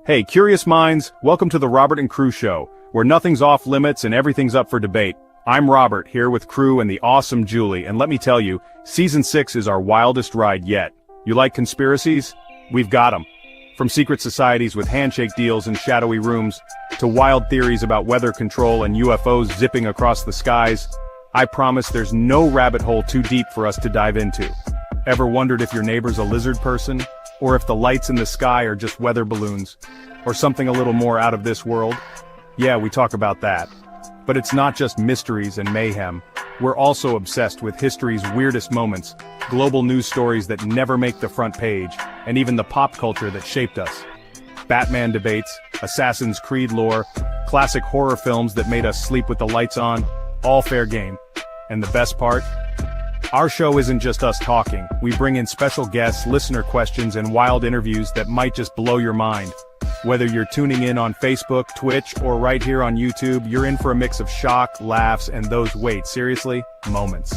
Hey, curious minds, welcome to the Robert and Crew Show, where nothing's off limits and everything's up for debate. I'm Robert, here with Crew and the awesome Julie, and let me tell you, Season 6 is our wildest ride yet. You like conspiracies? We've got them. From secret societies with handshake deals in shadowy rooms, to wild theories about weather control and UFOs zipping across the skies, I promise there's no rabbit hole too deep for us to dive into. Ever wondered if your neighbor's a lizard person? Or if the lights in the sky are just weather balloons? Or something a little more out of this world? Yeah, we talk about that. But it's not just mysteries and mayhem. We're also obsessed with history's weirdest moments, global news stories that never make the front page, and even the pop culture that shaped us. Batman debates, Assassin's Creed lore, classic horror films that made us sleep with the lights on, all fair game. And the best part? Our show isn't just us talking. We bring in special guests, listener questions, and wild interviews that might just blow your mind. Whether you're tuning in on Facebook, Twitch, or right here on YouTube, you're in for a mix of shock, laughs, and those wait, seriously, moments.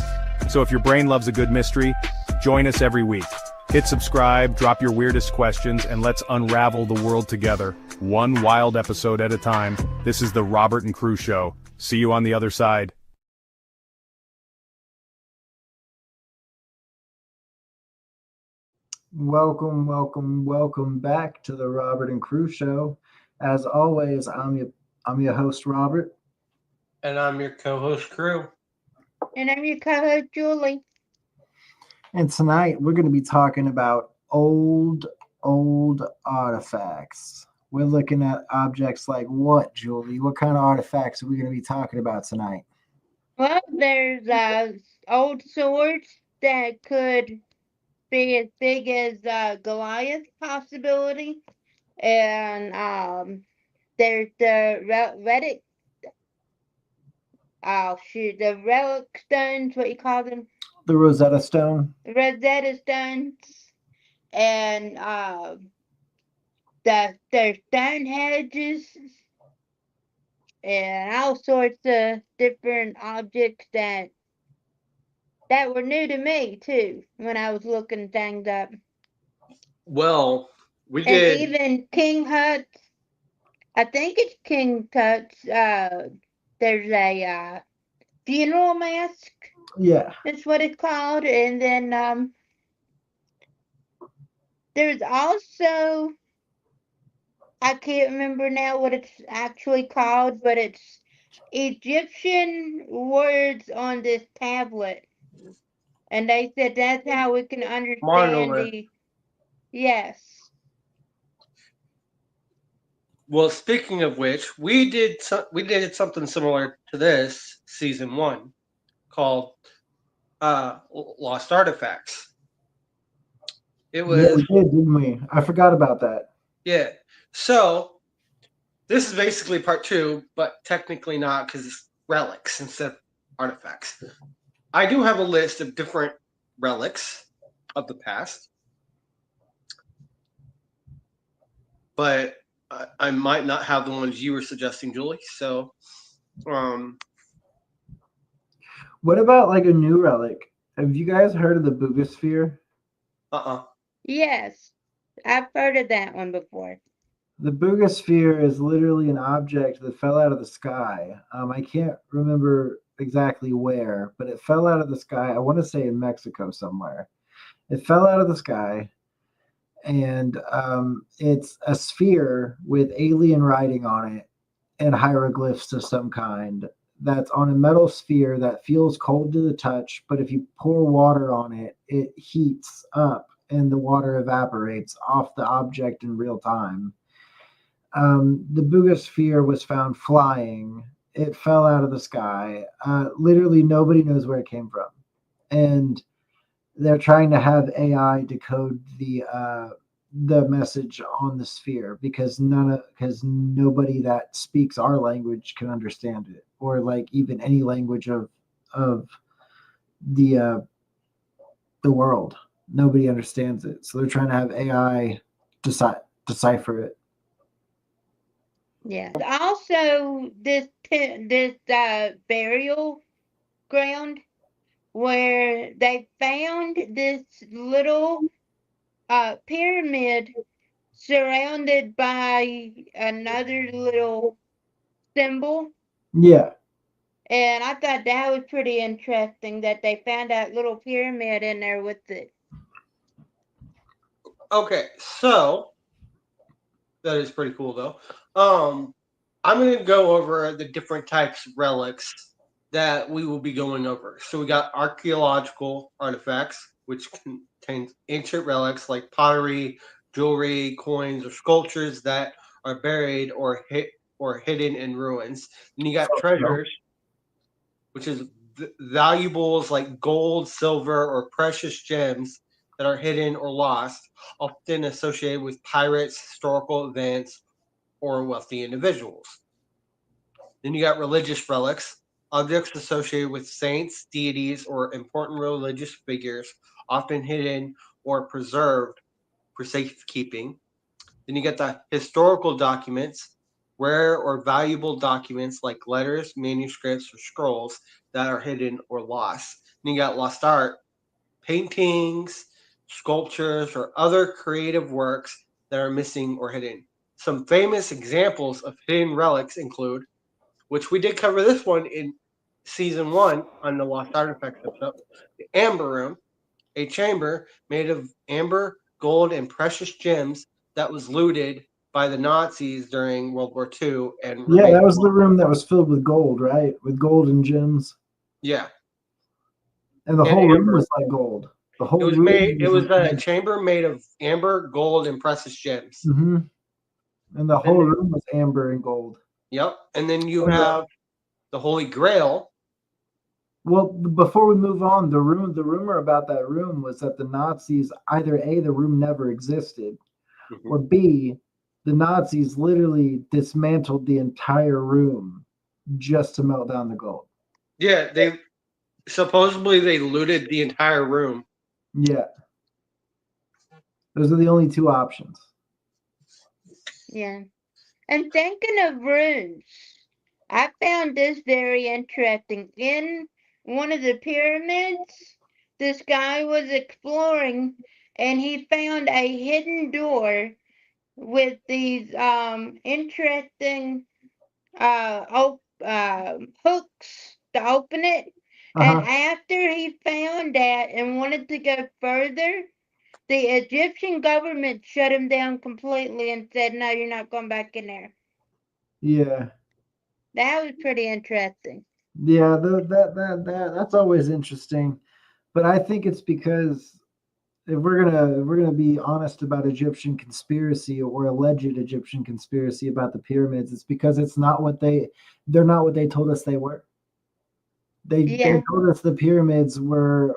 So if your brain loves a good mystery, join us every week. Hit subscribe, drop your weirdest questions, and let's unravel the world together, one wild episode at a time. This is the Robert and Crew Show. See you on the other side. Welcome back to the Robert and Crew Show. As always, I'm your host, Robert. And I'm your co-host, Crew. And I'm your co-host, Julie. And tonight we're going to be talking about old artifacts. We're looking at objects like what, Julie? What kind of artifacts are we going to be talking about tonight? Well, there's old swords that could be as big as Goliath possibility, and there's the relic. Oh shoot, the relic stones. What you call them? The Rosetta Stone. Rosetta stones, and there's stone hedges, and all sorts of different objects that were new to me too when I was looking things up. Well, we And did. even King Tut's, I think it's King Tut's, there's a funeral mask. Yeah. That's what it's called. And then there's also, I can't remember now what it's actually called, but it's Egyptian words on this tablet. And they said that's how we can understand Monolith. Yes. Well, speaking of which, we did something similar to this season 1 called Lost Artifacts. It was. Yeah, we did, didn't we? I forgot about that. Yeah. So this is basically part 2, but technically not because it's relics instead of artifacts. I do have a list of different relics of the past, but I might not have the ones you were suggesting, Julie. So, What about like a new relic? Have you guys heard of the Boogosphere? Yes, I've heard of that one before. The Boogosphere is literally an object that fell out of the sky. I can't remember exactly where, but it fell out of the sky. I want to say in Mexico somewhere. It fell out of the sky, and it's a sphere with alien writing on it and hieroglyphs of some kind that's on a metal sphere that feels cold to the touch, but if you pour water on it, it heats up and the water evaporates off the object in real time. The Boogosphere was found flying. It fell out of the sky. Literally nobody knows where it came from. And they're trying to have AI decode the message on the sphere because nobody that speaks our language can understand it, or like even any language of the world. Nobody understands it. So they're trying to have AI decipher it. Yeah. Also, this burial ground where they found this little pyramid surrounded by another little symbol. Yeah. And I thought that was pretty interesting that they found that little pyramid in there with it. Okay, so that is pretty cool though. I'm going to go over the different types of relics that we will be going over. So we got archaeological artifacts, which contains ancient relics like pottery, jewelry, coins, or sculptures that are buried or hidden in ruins. Then you got treasures, which is valuables like gold, silver, or precious gems that are hidden or lost, often associated with pirates, historical events, or wealthy individuals. Then you got religious relics, objects associated with saints, deities, or important religious figures, often hidden or preserved for safekeeping. Then you get the historical documents, rare or valuable documents like letters, manuscripts, or scrolls that are hidden or lost. Then you got lost art, paintings, sculptures, or other creative works that are missing or hidden. Some famous examples of hidden relics include, which we did cover this one in season 1 on the Lost Artifacts episode, the Amber Room, a chamber made of amber, gold, and precious gems that was looted by the Nazis during World War II and Yeah, remained. that was the room that was filled with gold, right? With gold and gems. Yeah, And the and whole room amber. was like gold. The whole It was room made. It was a like, chamber made of amber, gold, and precious gems. hmm and the And whole room was amber and gold. yep, and then you And have the Holy Grail. well, before we move on, the rumor about that room was that the Nazis either A, the room never existed, or B, the Nazis literally dismantled the entire room just to melt down the gold. Yeah, they supposedly they looted the entire room. Yeah. Those are the only two options. Yeah. And thinking of rooms, I found this very interesting. In one of the pyramids, this guy was exploring and he found a hidden door with these interesting hooks to open it. And Uh-huh. after he found that and wanted to go further, the Egyptian government shut him down completely and said, "No, you're not going back in there." Yeah. That was pretty interesting. Yeah, that's always interesting. But I think it's because if we're gonna be honest about Egyptian conspiracy or alleged Egyptian conspiracy about the pyramids, it's because they're not what they told us they were. They Yeah, told us the pyramids were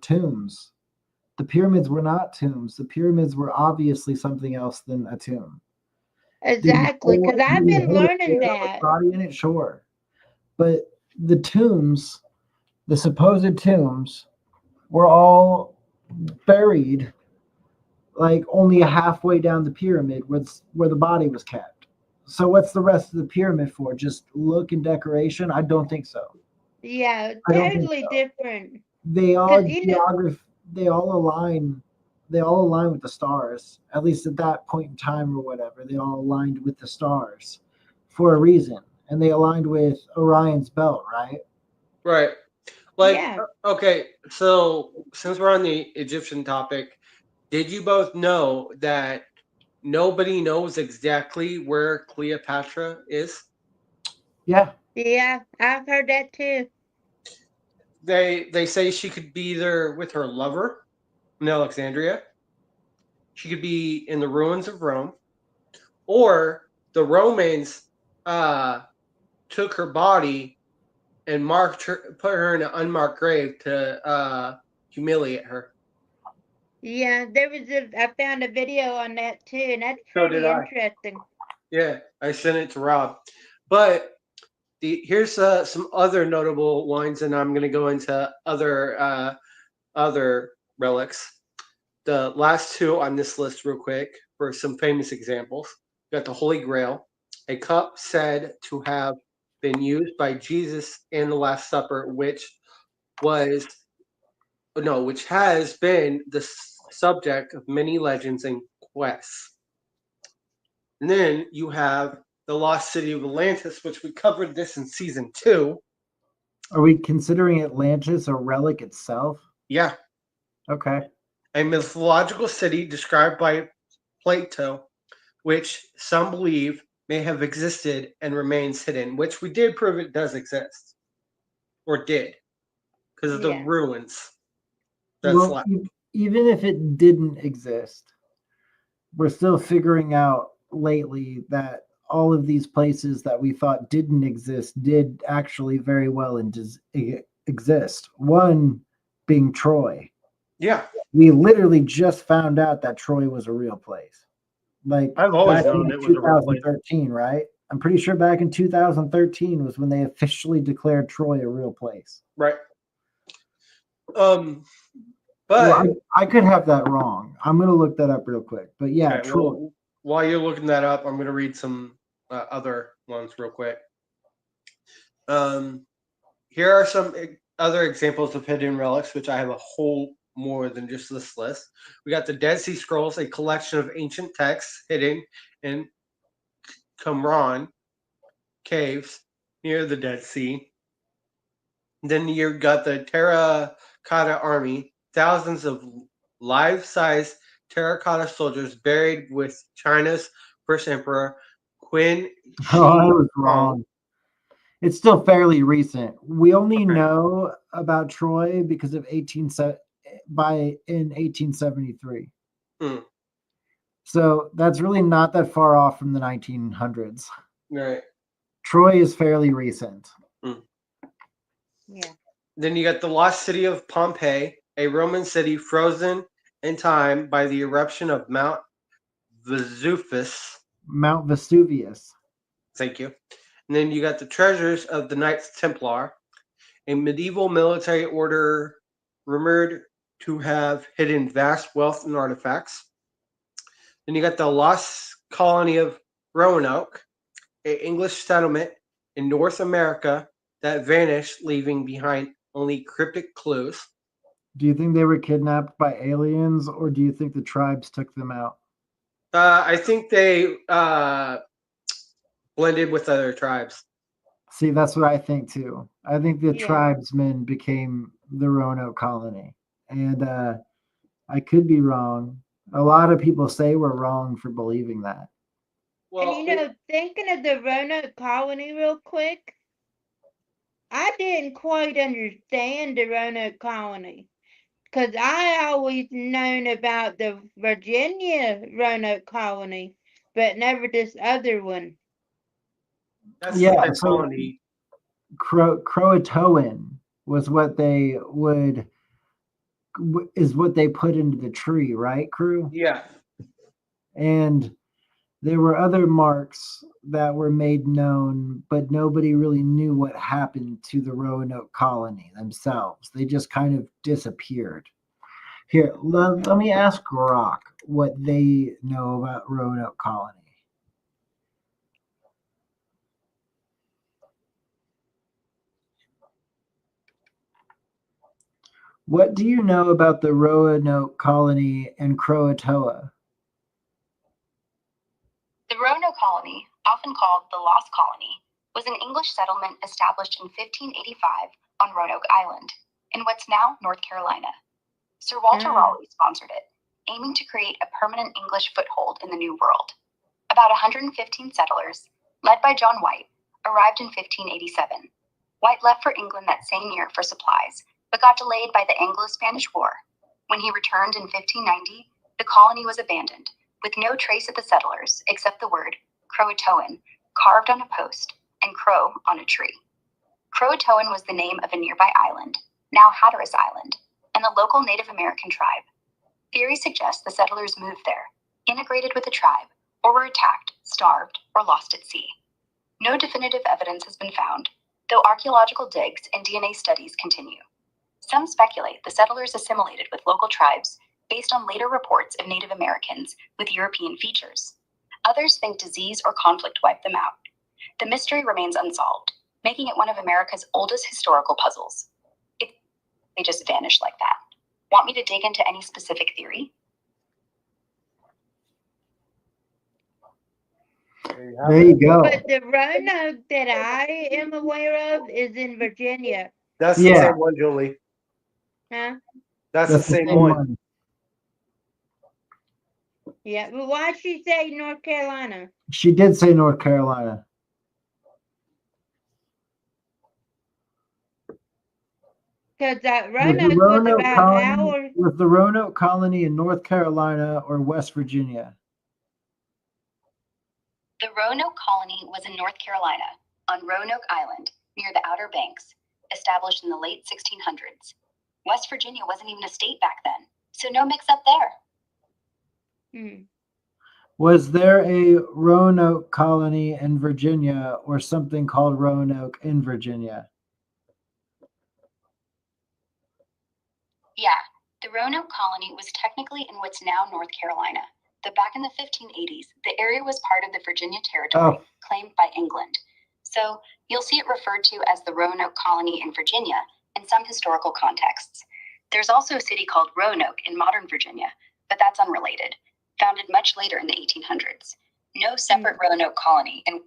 tombs. The pyramids were not tombs. The pyramids were obviously something else than a tomb. exactly. Because I've Did it been hold learning a that. body in it? Sure. But the tombs, the supposed tombs, were all buried like only halfway down the pyramid where the body was kept. So what's the rest of the pyramid for? Just look and decoration? I don't think so. Yeah, I don't think totally so. different. They all Because, they all align with the stars, at least at that point in time or whatever. They all aligned with the stars for a reason. And they aligned with Orion's belt, right? Right. Like, yeah, okay, so since we're on the Egyptian topic, did you both know that nobody knows exactly where Cleopatra is? Yeah. yeah, I've heard that too. They say she could be either with her lover in Alexandria, she could be in the ruins of Rome, or the Romans uh, took her body and put her in an unmarked grave to humiliate her. Yeah, I found a video on that too, and that's So did pretty I. interesting. Yeah, I sent it to Rob. But here's some other notable ones, and I'm going to go into other relics. The last two on this list, real quick, for some famous examples. You got the Holy Grail, a cup said to have been used by Jesus in the Last Supper, which has been the subject of many legends and southwest. And then you have the lost city of Atlantis, which we covered this in season 2. Are we considering Atlantis a relic itself? Yeah, Okay. a mythological city described by Plato, which some believe may have existed and remains hidden, which we did prove it does exist, or did, because of the Yeah. ruins that's Well, left. even if it didn't exist, we're still figuring out lately that all of these places that we thought didn't exist did actually very well and exist. One being Troy. Yeah, We literally just found out that Troy was a real place. Like I've always back known in it was a real place. 2013, right? I'm pretty sure back in 2013 was when they officially declared Troy a real place. Right. Well, But I could have that wrong. I'm going to look that up real quick. But yeah, okay, Troy. well, while you're looking that up, I'm going to read some other ones real quick. Here are some other examples of hidden relics, which I have a whole more than just this list. We got the Dead Sea Scrolls, a collection of ancient texts hidden in Qumran caves near the Dead Sea. Then you got the Terracotta Army, thousands of life-size terracotta soldiers buried with China's first emperor, Qin Oh, I Shi was Huang. wrong. It's still fairly recent. We only Okay. know about Troy because of in 1873. Hmm. So that's really not that far off from the 1900s. Right. Troy is fairly recent. Yeah. Then you got the lost city of Pompeii, a Roman city frozen in time by the eruption of Mount Vesuvius. Mount Vesuvius. Thank you. And then you got the treasures of the Knights Templar, a medieval military order rumored to have hidden vast wealth and artifacts. Then you got the lost colony of Roanoke, an English settlement in North America that vanished, leaving behind only cryptic clues. Do you think they were kidnapped by aliens or do you think the tribes took them out? I think they blended with other tribes. See, that's what I think too. I think the Yeah. tribesmen became the Roanoke colony. And I could be wrong. A lot of people say we're wrong for believing that. Well, And thinking of the Roanoke colony real quick, I didn't quite understand the Roanoke colony. Because I always known about the Virginia Roanoke colony, but never this other one. that's Yeah, the so colony. Croatoan was what they is what they put into the tree, right, crew? Yeah. And there were other marks that were made known, but nobody really knew what happened to the Roanoke colony themselves. They just kind of disappeared. Here, let me ask Rock what they know about Roanoke colony. What do you know about the Roanoke colony and Croatoa? The Roanoke colony, often called the Lost Colony, was an English settlement established in 1585 on Roanoke Island, in what's now North Carolina. Sir Walter Raleigh sponsored it, aiming to create a permanent English foothold in the New World. About 115 settlers, led by John White, arrived in 1587. White left for England that same year for supplies, but got delayed by the Anglo-Spanish War. When he returned in 1590, the colony was abandoned, with no trace of the settlers except the word Croatoan carved on a post and crow on a tree. Croatoan was the name of a nearby island, now Hatteras Island, and the local Native American tribe. Theory suggests the settlers moved there, integrated with the tribe, or were attacked, starved, or lost at sea. No definitive evidence has been found, though archaeological digs and DNA studies continue. Some speculate the settlers assimilated with local tribes based on later reports of Native Americans with European features. Others think disease or conflict wiped them out. The mystery remains unsolved, making it one of America's oldest historical puzzles. They just vanished like that. Want me to dig into any specific theory? There you go. But the Roanoke that I am aware of is in Virginia. That's the Yeah. same one, Julie. Huh? That's the same one. Yeah. But why'd she say North Carolina? She did say North Carolina. Because Was Roanoke the was Roanoke about an colony, hour. was the Roanoke colony in North Carolina or West Virginia? The Roanoke colony was in North Carolina, on Roanoke Island, near the Outer Banks, established in the late 1600s. West Virginia wasn't even a state back then, so no mix-up there. Hmm. Was there a Roanoke colony in Virginia or something called Roanoke in Virginia? Yeah, the Roanoke colony was technically in what's now North Carolina, but back in the 1580s, the area was part of the Virginia territory claimed by England. So you'll see it referred to as the Roanoke colony in Virginia in some historical contexts. There's also a city called Roanoke in modern Virginia, but that's unrelated, founded much later in the 1800s. No separate Roanoke colony. And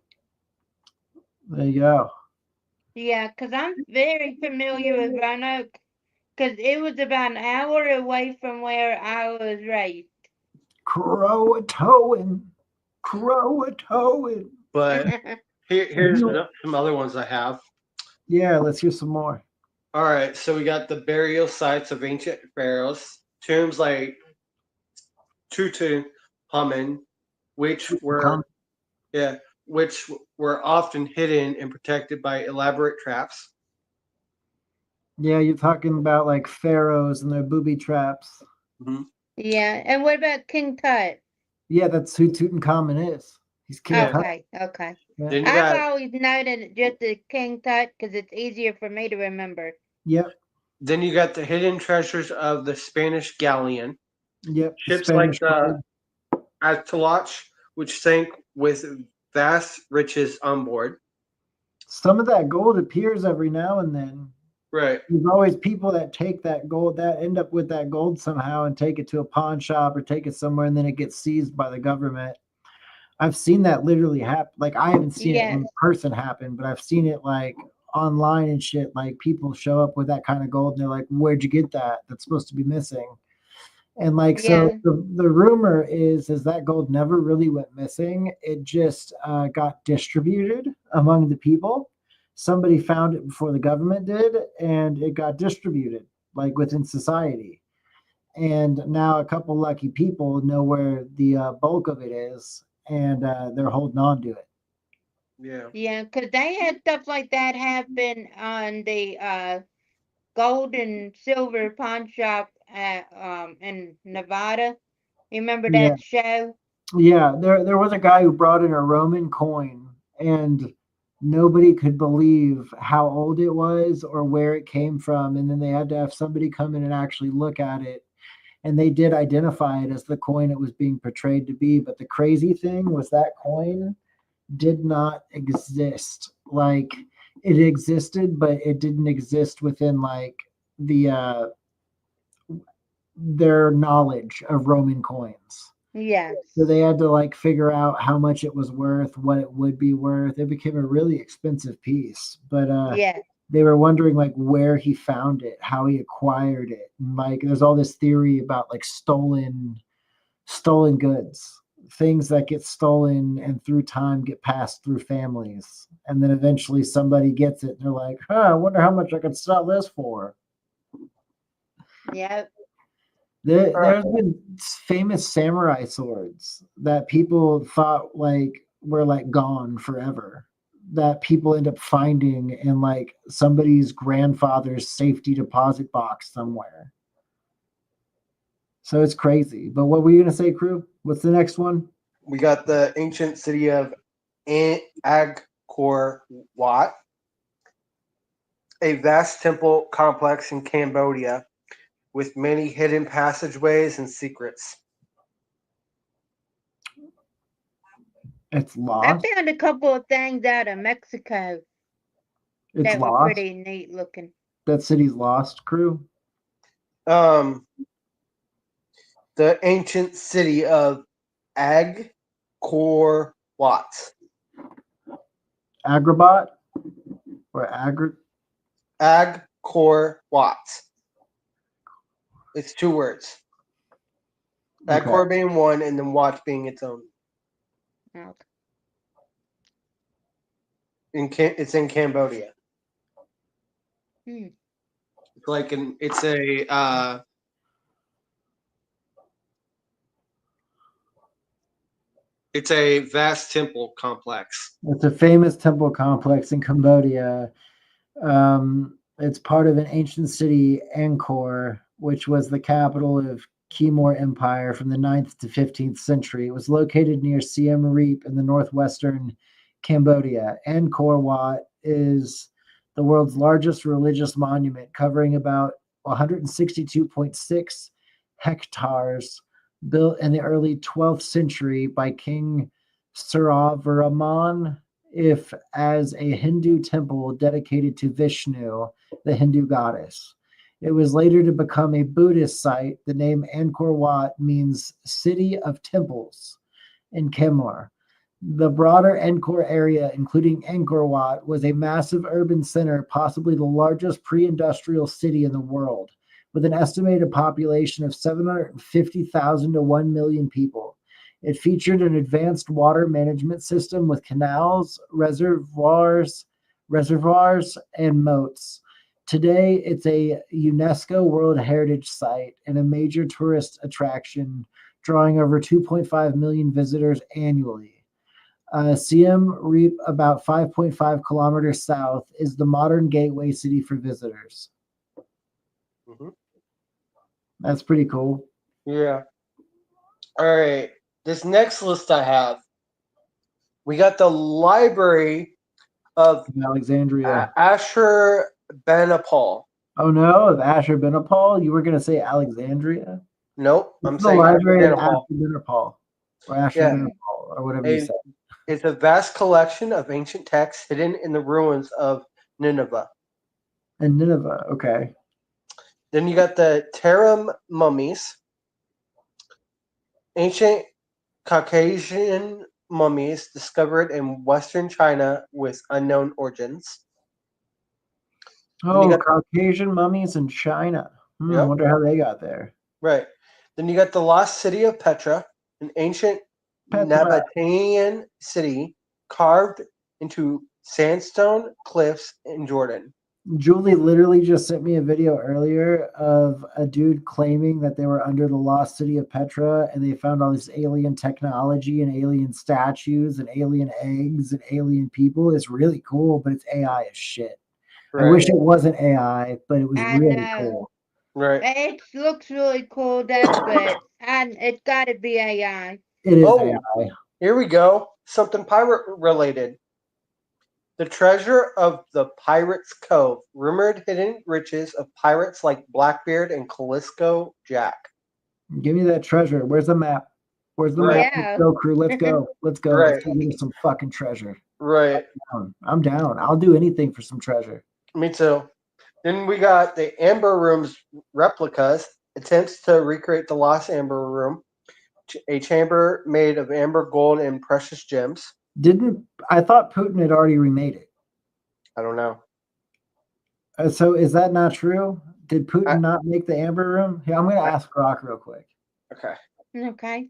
There you go. Yeah, because I'm very familiar with Roanoke. Because it was about an hour away from where I was raised. Croatoan. Croatoan. But here's some other ones I have. Yeah, let's hear some more. All right, so we got the burial sites of ancient pharaohs, tombs like Tutankhamun, which were often hidden and protected by elaborate traps. Yeah, you're talking about like pharaohs and their booby traps. Mm-hmm. Yeah, and what about King Tut? Yeah, that's who Tutankhamun is. He's King Tut. Okay. Yeah. I've always noted just the King Tut because it's easier for me to remember. Yep. Then you got the hidden treasures of the Spanish galleon. Yep. Ships like the Ataloch, which sank with vast riches on board. Some of that gold appears every now and then. Right. There's always people that take that gold, that end up with that gold somehow and take it to a pawn shop or take it somewhere, and then it gets seized by the government. I've seen that literally happen. Like, I haven't seen it in person happen, but I've seen it like online and shit. Like, people show up with that kind of gold and they're like, where'd you get that? That's supposed to be missing. And like, so the rumor is that gold never really went missing. It just got distributed among the people. Somebody found it before the government did, and it got distributed like within society. And now a couple lucky people know where the bulk of it is, and they're holding on to it. Yeah. Yeah, because they had stuff like that happen on the gold and silver pawn shop in Nevada. You remember that show? Yeah, there was a guy who brought in a Roman coin, and nobody could believe how old it was or where it came from. And then they had to have somebody come in and actually look at it. And they did identify it as the coin it was being portrayed to be. But the crazy thing was that coin did not exist. Like, it existed, but it didn't exist within like their knowledge of Roman coins. Yes. So they had to like figure out how much it was worth, what it would be worth. It became a really expensive piece, but they were wondering like where he found it, how he acquired it. And like there's all this theory about like stolen goods, things that get stolen and through time get passed through families. And then eventually somebody gets it and they're like, I wonder how much I could sell this for. Yep. There's been famous samurai swords that people thought like were like gone forever, that people end up finding in like somebody's grandfather's safety deposit box somewhere. So it's crazy. But what were you gonna say, Crew? What's the next one? We got the ancient city of Angkor Wat, a vast temple complex in Cambodia with many hidden passageways and secrets. It's lost. I found a couple of things out of Mexico that were pretty neat looking. That city's lost, Crew? The ancient city of Angkor Wat. Agrabah or Agri. Angkor-Wat. It's 2 words. Okay. Angkor being one, and then Wat being its own. Okay. It's in Cambodia. Hmm. It's a vast temple complex. It's a famous temple complex in Cambodia. It's part of an ancient city, Angkor, which was the capital of Khmer Empire from the 9th to 15th century. It was located near Siem Reap in the northwestern Cambodia. Angkor Wat is the world's largest religious monument, covering about 162.6 hectares, built in the early 12th century by King Suryavarman, if as a Hindu temple dedicated to Vishnu, the Hindu goddess. It was later to become a Buddhist site. The name Angkor Wat means city of temples in Khmer. The broader Angkor area, including Angkor Wat, was a massive urban center, possibly the largest pre-industrial city in the world, with an estimated population of 750,000 to 1 million people. It featured an advanced water management system with canals, reservoirs, and moats. Today, it's a UNESCO World Heritage Site and a major tourist attraction, drawing over 2.5 million visitors annually. Siem Reap, about 5.5 kilometers south, is the modern gateway city for visitors. Mm-hmm. That's pretty cool. Yeah. All right. This next list I have, we got the Library of Alexandria. Ashurbanipal. Oh no, of Ashurbanipal? You were going to say Alexandria? Nope, It's I'm the saying library of Ashurbanipal. Ashurbanipal. Or Yeah. Ashurbanipal, or whatever you said. It's a vast collection of ancient texts hidden in the ruins of Nineveh. And Nineveh, okay. Then you got the Tarim mummies, ancient Caucasian mummies discovered in western China with unknown origins. Oh, Caucasian mummies in China. Yep. Wonder how they got there. Right. Then you got the lost city of Petra, an ancient Nabatean city carved into sandstone cliffs in Jordan. Julie literally just sent me a video earlier of a dude claiming that they were under the lost city of Petra and they found all this alien technology and alien statues and alien eggs and alien people. It's really cool, but it's AI as shit. Right. I wish it wasn't AI, but it was really cool. Right. It looks really cool, though, but it's got to be AI. It is AI. Here we go. Something pirate related. The treasure of the Pirate's Cove. Rumored hidden riches of pirates like Blackbeard and Callisto Jack. Give me that treasure. Where's the map? Where's the map? Yeah. Let's go, crew. Let's go. Let's go. Right. Let's get some fucking treasure. Right. I'm down. I'll do anything for some treasure. Me too. Then we got the Amber Room's replicas. Attempts to recreate the Lost Amber Room. A chamber made of amber, gold, and precious gems. I thought Putin had already remade it. I don't know. So is that not true? Did Putin not make the Amber Room? Yeah, I'm going to ask Rock real quick. Okay. Okay.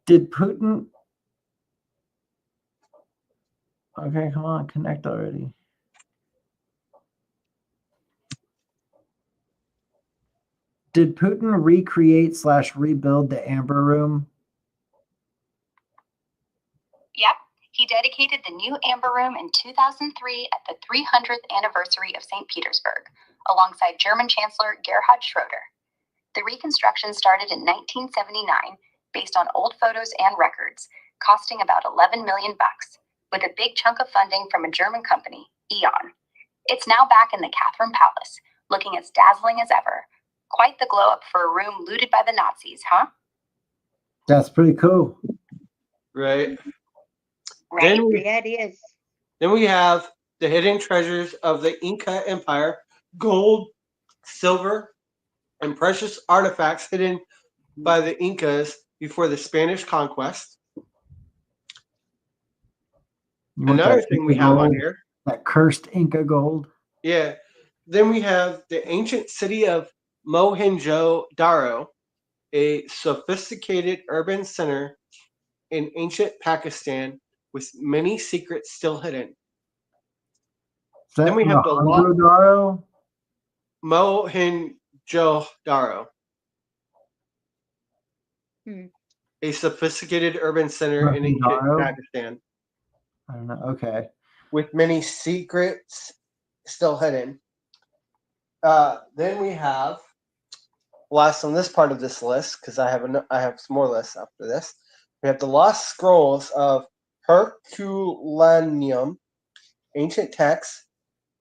Did Putin... Okay, come on, connect already. Did Putin recreate/rebuild the Amber Room? Yep. He dedicated the new Amber Room in 2003 at the 300th anniversary of St. Petersburg, alongside German Chancellor Gerhard Schroeder. The reconstruction started in 1979, based on old photos and records, costing about $11 million, with a big chunk of funding from a German company, Eon. It's now back in the Catherine Palace, looking as dazzling as ever. Quite the glow up for a room looted by the Nazis, huh? That's pretty cool. Right. Right. Yeah, it is. Then we have the hidden treasures of the Inca Empire, gold, silver, and precious artifacts hidden by the Incas before the Spanish conquest. You want Another that thing we Inca have on gold? here, That cursed Inca gold. yeah. Then we have the ancient city of Mohenjo-daro, a sophisticated urban center in ancient Pakistan with many secrets still hidden. Is that Then we have the Mohenjo-daro? Mohenjo-daro, a sophisticated urban center in ancient Mohenjo-daro? Pakistan I don't know. Okay. with many secrets still hidden. Then we have last on this part of this list, because I have some more lists after this. We have the Lost Scrolls of Herculaneum, ancient texts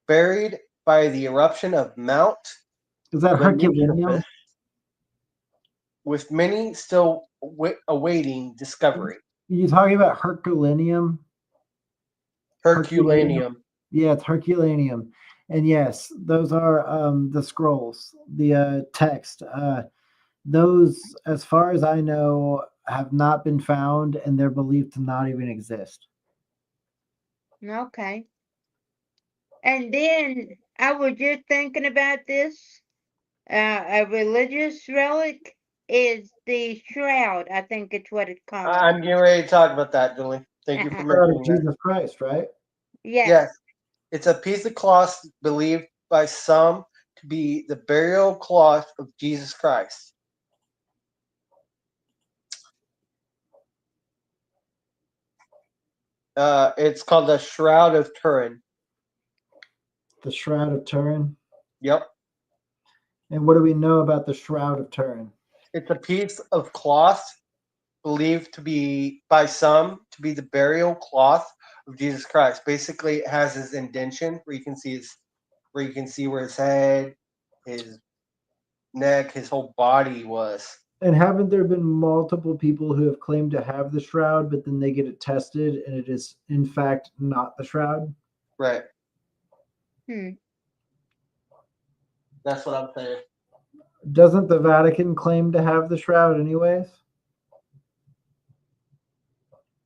buried by the eruption of Mount Is that Herculaneum? Vesuvius, with many still awaiting discovery. You talking about Herculaneum? Herculaneum. Yeah, it's Herculaneum. And yes, those are the scrolls, the text. Those, as far as I know, have not been found, and they're believed to not even exist. Okay. And then I was just thinking about this. A religious relic is the shroud. I think it's what it's called. I'm getting ready to talk about that, Julie. Thank you for Shroud of mentioning that. Jesus Christ, right? Yes. It's a piece of cloth believed by some to be the burial cloth of Jesus Christ. It's called the Shroud of Turin. The Shroud of Turin. Yep. And what do we know about the Shroud of Turin? It's a piece of cloth believed to be by some to be the burial cloth of Jesus Christ. Basically, it has his indentation where you can see where his head, his neck, his whole body was. And haven't there been multiple people who have claimed to have the shroud, but then they get it tested and it is in fact not the shroud? Right. That's what I'm saying. Doesn't the Vatican claim to have the shroud anyways?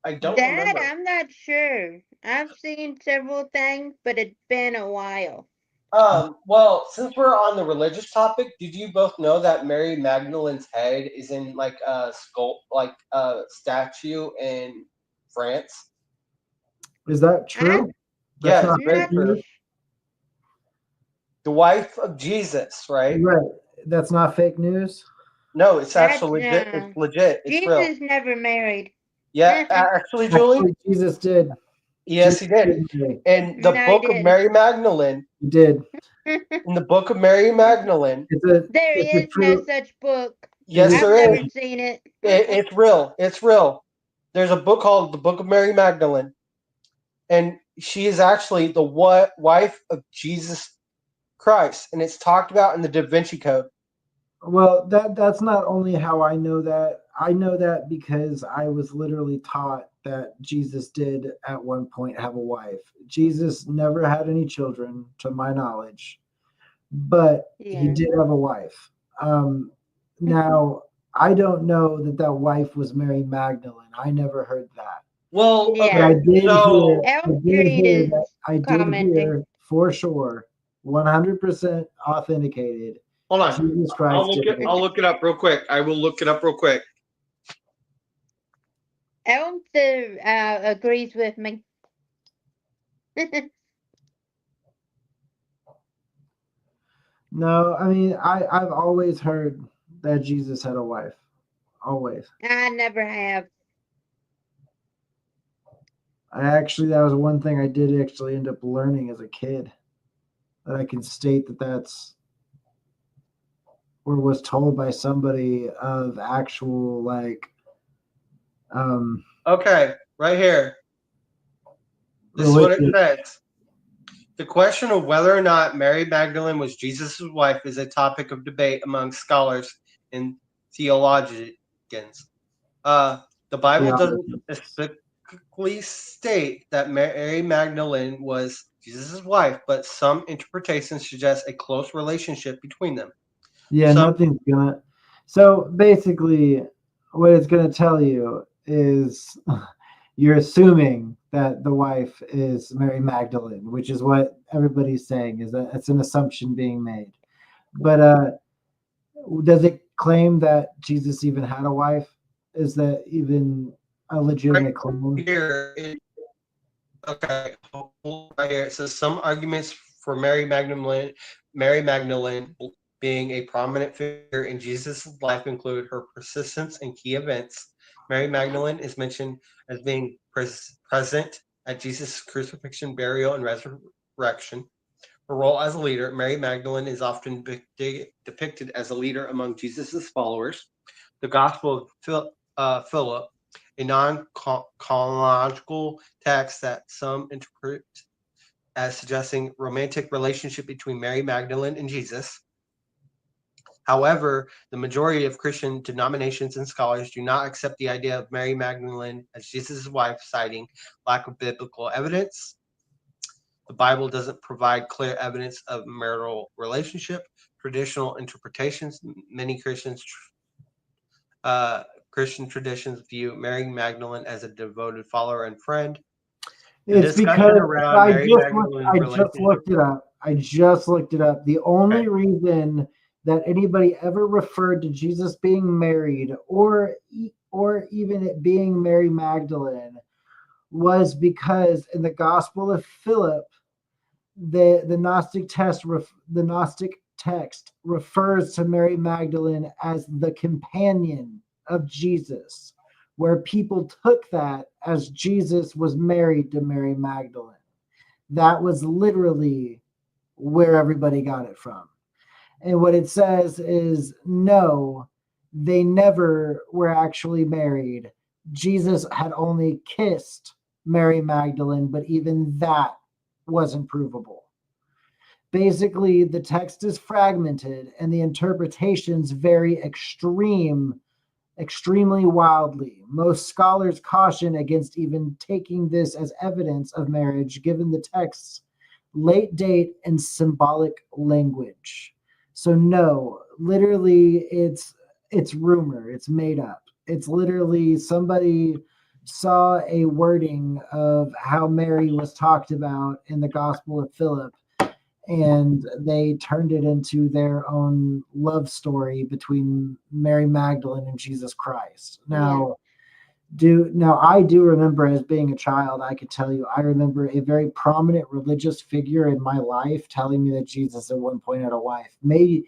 I don't that remember. I'm not sure. I've seen several things, but it's been a while. Well, since we're on the religious topic, did you both know that Mary Magdalene's head is in like a statue in France? Is that true? Yes, not very fake true. news? The wife of Jesus, right? Right. That's not fake news? No, it's That's, actually legit. It's legit. It's Jesus real. never married. Yeah, actually, Julie. Actually, Jesus did. Yes, he did. marry. In the No, he book of didn't. Mary Magdalene, He did. in the book of Mary Magdalene, There it's a is no true. such book. yes, I've there never is. seen it. It's real. It's real. There's a book called the Book of Mary Magdalene, and she is actually the wife of Jesus Christ, and it's talked about in the Da Vinci Code. Well, that's not only how I know that. I know that because I was literally taught that Jesus did at one point have a wife. Jesus never had any children, to my knowledge, but he did have a wife. Now, I don't know that wife was Mary Magdalene. I never heard that. Well, Yeah. okay, But I did commenting. hear for sure, 100% authenticated. Hold on. Jesus Christ. I'll look it up real quick. I will look it up real quick. Elmster agrees with me. No, I mean, I've always heard that Jesus had a wife. Always. I never have. That was one thing I did actually end up learning as a kid. That I can state that's or was told by somebody of actual Okay, right here. This is what it says. The question of whether or not Mary Magdalene was Jesus' wife is a topic of debate among scholars and theologians. The Bible doesn't specifically state that Mary Magdalene was Jesus' wife, but some interpretations suggest a close relationship between them. Yeah, nothing's gonna. So basically, what it's gonna tell you is you're assuming that the wife is Mary Magdalene, which is what everybody's saying, is that it's an assumption being made. But does it claim that Jesus even had a wife? Is that even a legitimate claim? Here, okay, right here it says some arguments for Mary Magdalene being a prominent figure in Jesus' life include her persistence in key events. Mary Magdalene is mentioned as being present at Jesus' crucifixion, burial, and resurrection. Her role as a leader, Mary Magdalene is often depicted as a leader among Jesus' followers. The Gospel of Philip, a non-chronological text that some interpret as suggesting romantic relationship between Mary Magdalene and Jesus. However, the majority of Christian denominations and scholars do not accept the idea of Mary Magdalene as Jesus' wife, citing lack of biblical evidence. The Bible doesn't provide clear evidence of marital relationship. Traditional interpretations, many Christian traditions view Mary Magdalene as a devoted follower and friend. It's because I just looked it up. I just looked it up. The only reason that anybody ever referred to Jesus being married or even it being Mary Magdalene was because in the Gospel of Philip, the Gnostic text refers to Mary Magdalene as the companion of Jesus, where people took that as Jesus was married to Mary Magdalene. That was literally where everybody got it from. And what it says is, no, they never were actually married. Jesus had only kissed Mary Magdalene, but even that wasn't provable. Basically, the text is fragmented and the interpretations vary extremely wildly. Most scholars caution against even taking this as evidence of marriage, given the text's late date and symbolic language. So no, literally it's rumor, it's made up. It's literally somebody saw a wording of how Mary was talked about in the Gospel of Philip, and they turned it into their own love story between Mary Magdalene and Jesus Christ. Now, I do remember as being a child, I could tell you, I remember a very prominent religious figure in my life telling me that Jesus at one point had a wife. Maybe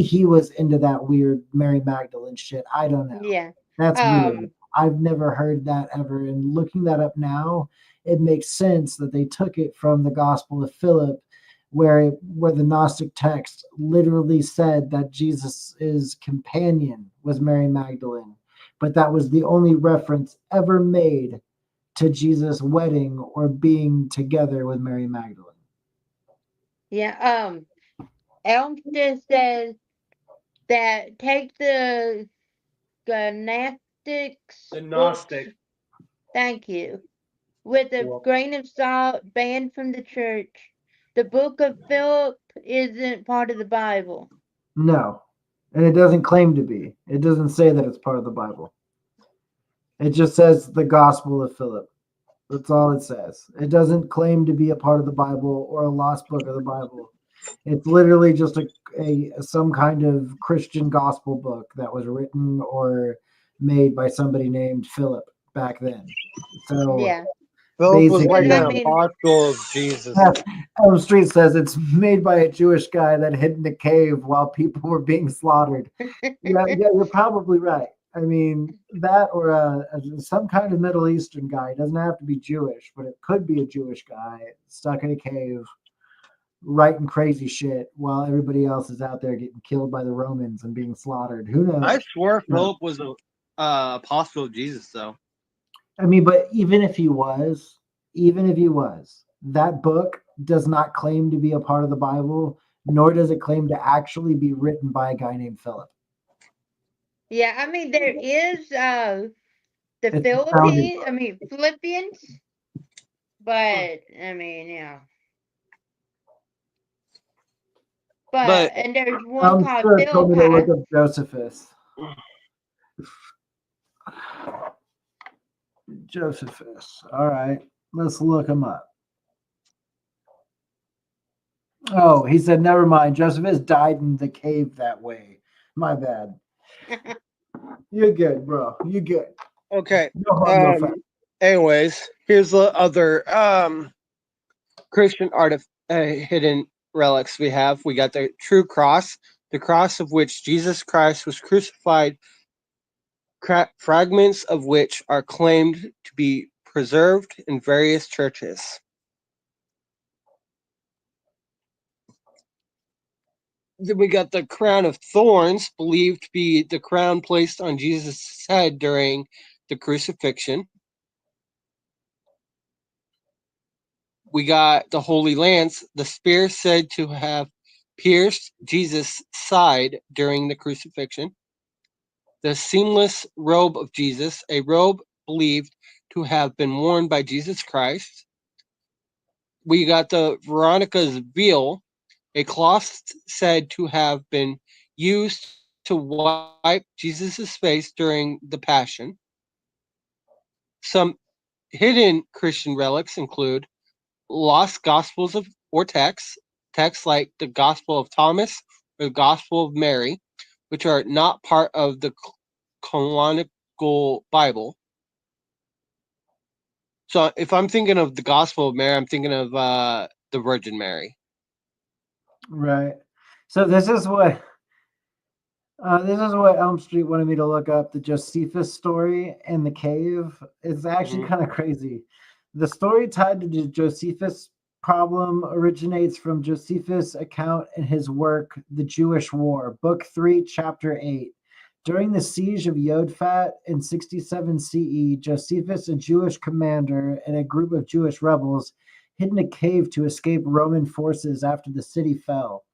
he was into that weird Mary Magdalene shit. I don't know. Yeah. That's weird. I've never heard that ever. And looking that up now, it makes sense that they took it from the Gospel of Philip, where the Gnostic text literally said that Jesus' companion was Mary Magdalene. But that was the only reference ever made to Jesus' wedding or being together with Mary Magdalene. Yeah. Elmsted says that take the Gnostic. Thank you. With a grain of salt, banned from the church. The book of Philip isn't part of the Bible. No. And it doesn't claim to be. It doesn't say that it's part of the Bible. It just says the Gospel of Philip. That's all it says. It doesn't claim to be a part of the Bible or a lost book of the Bible. It's literally just some kind of Christian gospel book that was written or made by somebody named Philip back then. So yeah. Philip was like an apostle of Jesus. Elm Street says it's made by a Jewish guy that hid in a cave while people were being slaughtered. yeah, you're probably right. I mean, that or some kind of Middle Eastern guy. It doesn't have to be Jewish, but it could be a Jewish guy stuck in a cave writing crazy shit while everybody else is out there getting killed by the Romans and being slaughtered. Who knows? I swear Philip was an apostle of Jesus, though. I mean, but even if he was, that book does not claim to be a part of the Bible, nor does it claim to actually be written by a guy named Philip. Yeah, I mean, there is Philippians, but I mean, yeah. But and there's one called Philippi. Told me to look up Josephus. Josephus. All right, let's look him up. Oh, he said, never mind. Josephus died in the cave that way. My bad. You're good, bro. You're good. Okay. No harm, no foul. Anyways, here's the other Christian hidden relics we have. We got the true cross, the cross of which Jesus Christ was crucified, fragments of which are claimed to be preserved in various churches. Then we got the crown of thorns, believed to be the crown placed on Jesus' head during the crucifixion. We got the Holy Lance, the spear said to have pierced Jesus' side during the crucifixion. The seamless robe of Jesus, a robe believed to have been worn by Jesus Christ. We got the Veronica's veil, a cloth said to have been used to wipe Jesus' face during the Passion. Some hidden Christian relics include lost Gospels or texts like the Gospel of Thomas or the Gospel of Mary, which are not part of the canonical Bible. So if I'm thinking of the Gospel of Mary, I'm thinking of the Virgin Mary. Right. So this is what Elm Street wanted me to look up, the Josephus story in the cave. It's actually kind of crazy. The story tied to the Josephus problem originates from Josephus' account in his work, The Jewish War, Book 3, Chapter 8. During the siege of Yodfat in 67 CE, Josephus, a Jewish commander, and a group of Jewish rebels hid in a cave to escape Roman forces after the city fell.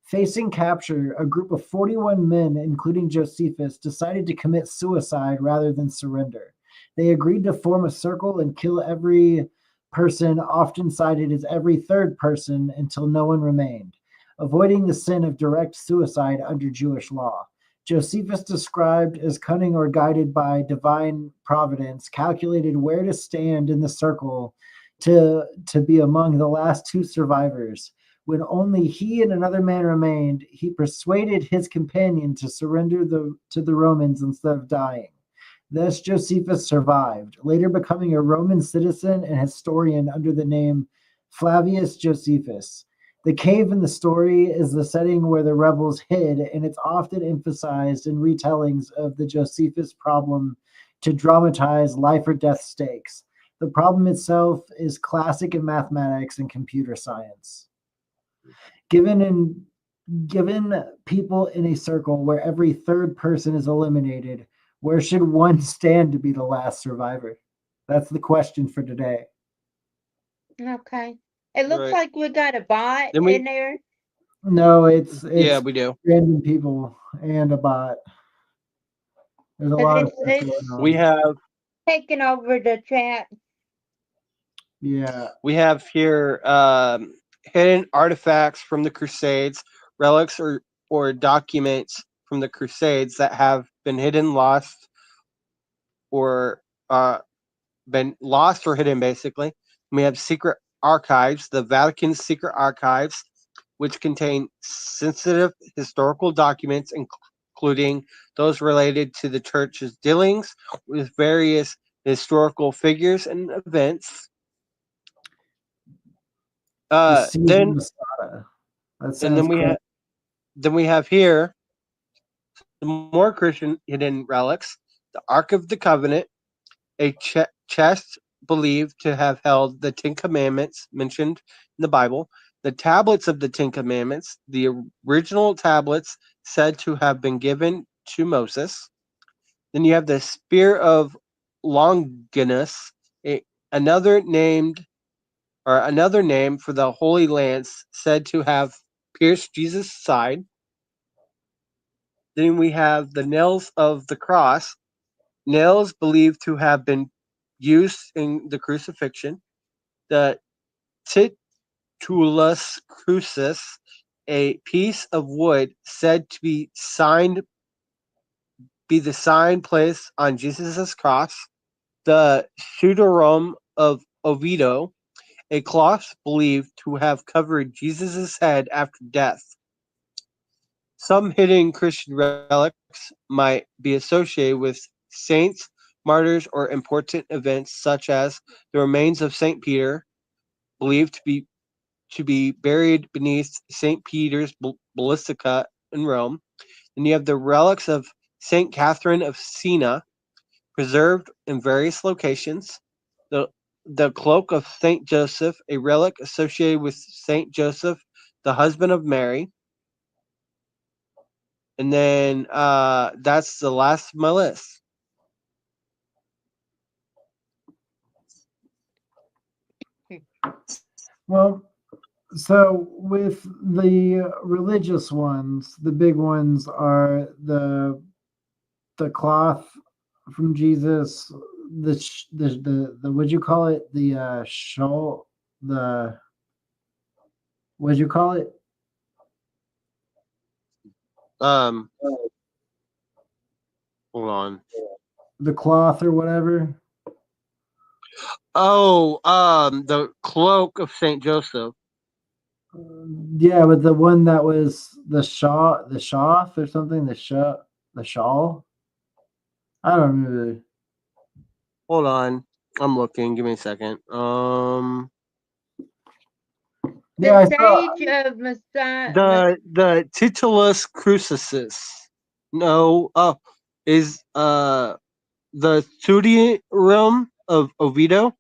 Facing capture, a group of 41 men, including Josephus, decided to commit suicide rather than surrender. They agreed to form a circle and kill every person, often cited as every third person, until no one remained, avoiding the sin of direct suicide under Jewish law. Josephus, described as cunning or guided by divine providence, calculated where to stand in the circle to be among the last two survivors. When only he and another man remained, he persuaded his companion to surrender to the Romans instead of dying. Thus, Josephus survived, later becoming a Roman citizen and historian under the name Flavius Josephus. The cave in the story is the setting where the rebels hid, and it's often emphasized in retellings of the Josephus problem to dramatize life or death stakes. The problem itself is classic in mathematics and computer science. Given people in a circle where every third person is eliminated, where should one stand to be the last survivor? That's the question for today. Okay. It looks Right. like we got a bot Then we- in there. No, it's Yeah, we do. random people and a bot. There's a lot of stuff It's going on. We have taking over the chat. Yeah. we have here hidden artifacts from the Crusades, relics or documents from the Crusades that have been hidden, lost, or hidden, basically. We have secret archives, the Vatican's secret archives, which contain sensitive historical documents, including those related to the church's dealings with various historical figures and events. The Caesar Then Masada. That and sounds cool. then we have here the more Christian hidden relics: the Ark of the Covenant, a chest believed to have held the Ten Commandments mentioned in the Bible, the tablets of the Ten Commandments, the original tablets said to have been given to Moses. Then you have the Spear of Longinus, another name for the Holy Lance said to have pierced Jesus' side. Then we have the nails of the cross, nails believed to have been used in the crucifixion. The titulus crucis, a piece of wood said to be the sign placed on Jesus' cross. the pseudorum of Oviedo, a cloth believed to have covered Jesus' head after death. Some hidden Christian relics might be associated with saints, martyrs, or important events such as the remains of Saint Peter, believed to be buried beneath Saint Peter's Basilica in Rome. And you have the relics of Saint Catherine of Siena, preserved in various locations. The the cloak of Saint Joseph, a relic associated with Saint Joseph, the husband of Mary. And then that's the last of my list. Well, so with the religious ones, the big ones are the cloth from Jesus, the what'd you call it? The shawl, the what'd you call it? Um, hold on. The cloth or whatever. Oh, the cloak of Saint Joseph. Yeah, but the one that was the shawl or something, the shawl. I don't remember. Hold on, I'm looking. Give me a second. Yeah, I The saw. sage of Messiah. The Titulus Crucis. No, is the Studium of Oviedo.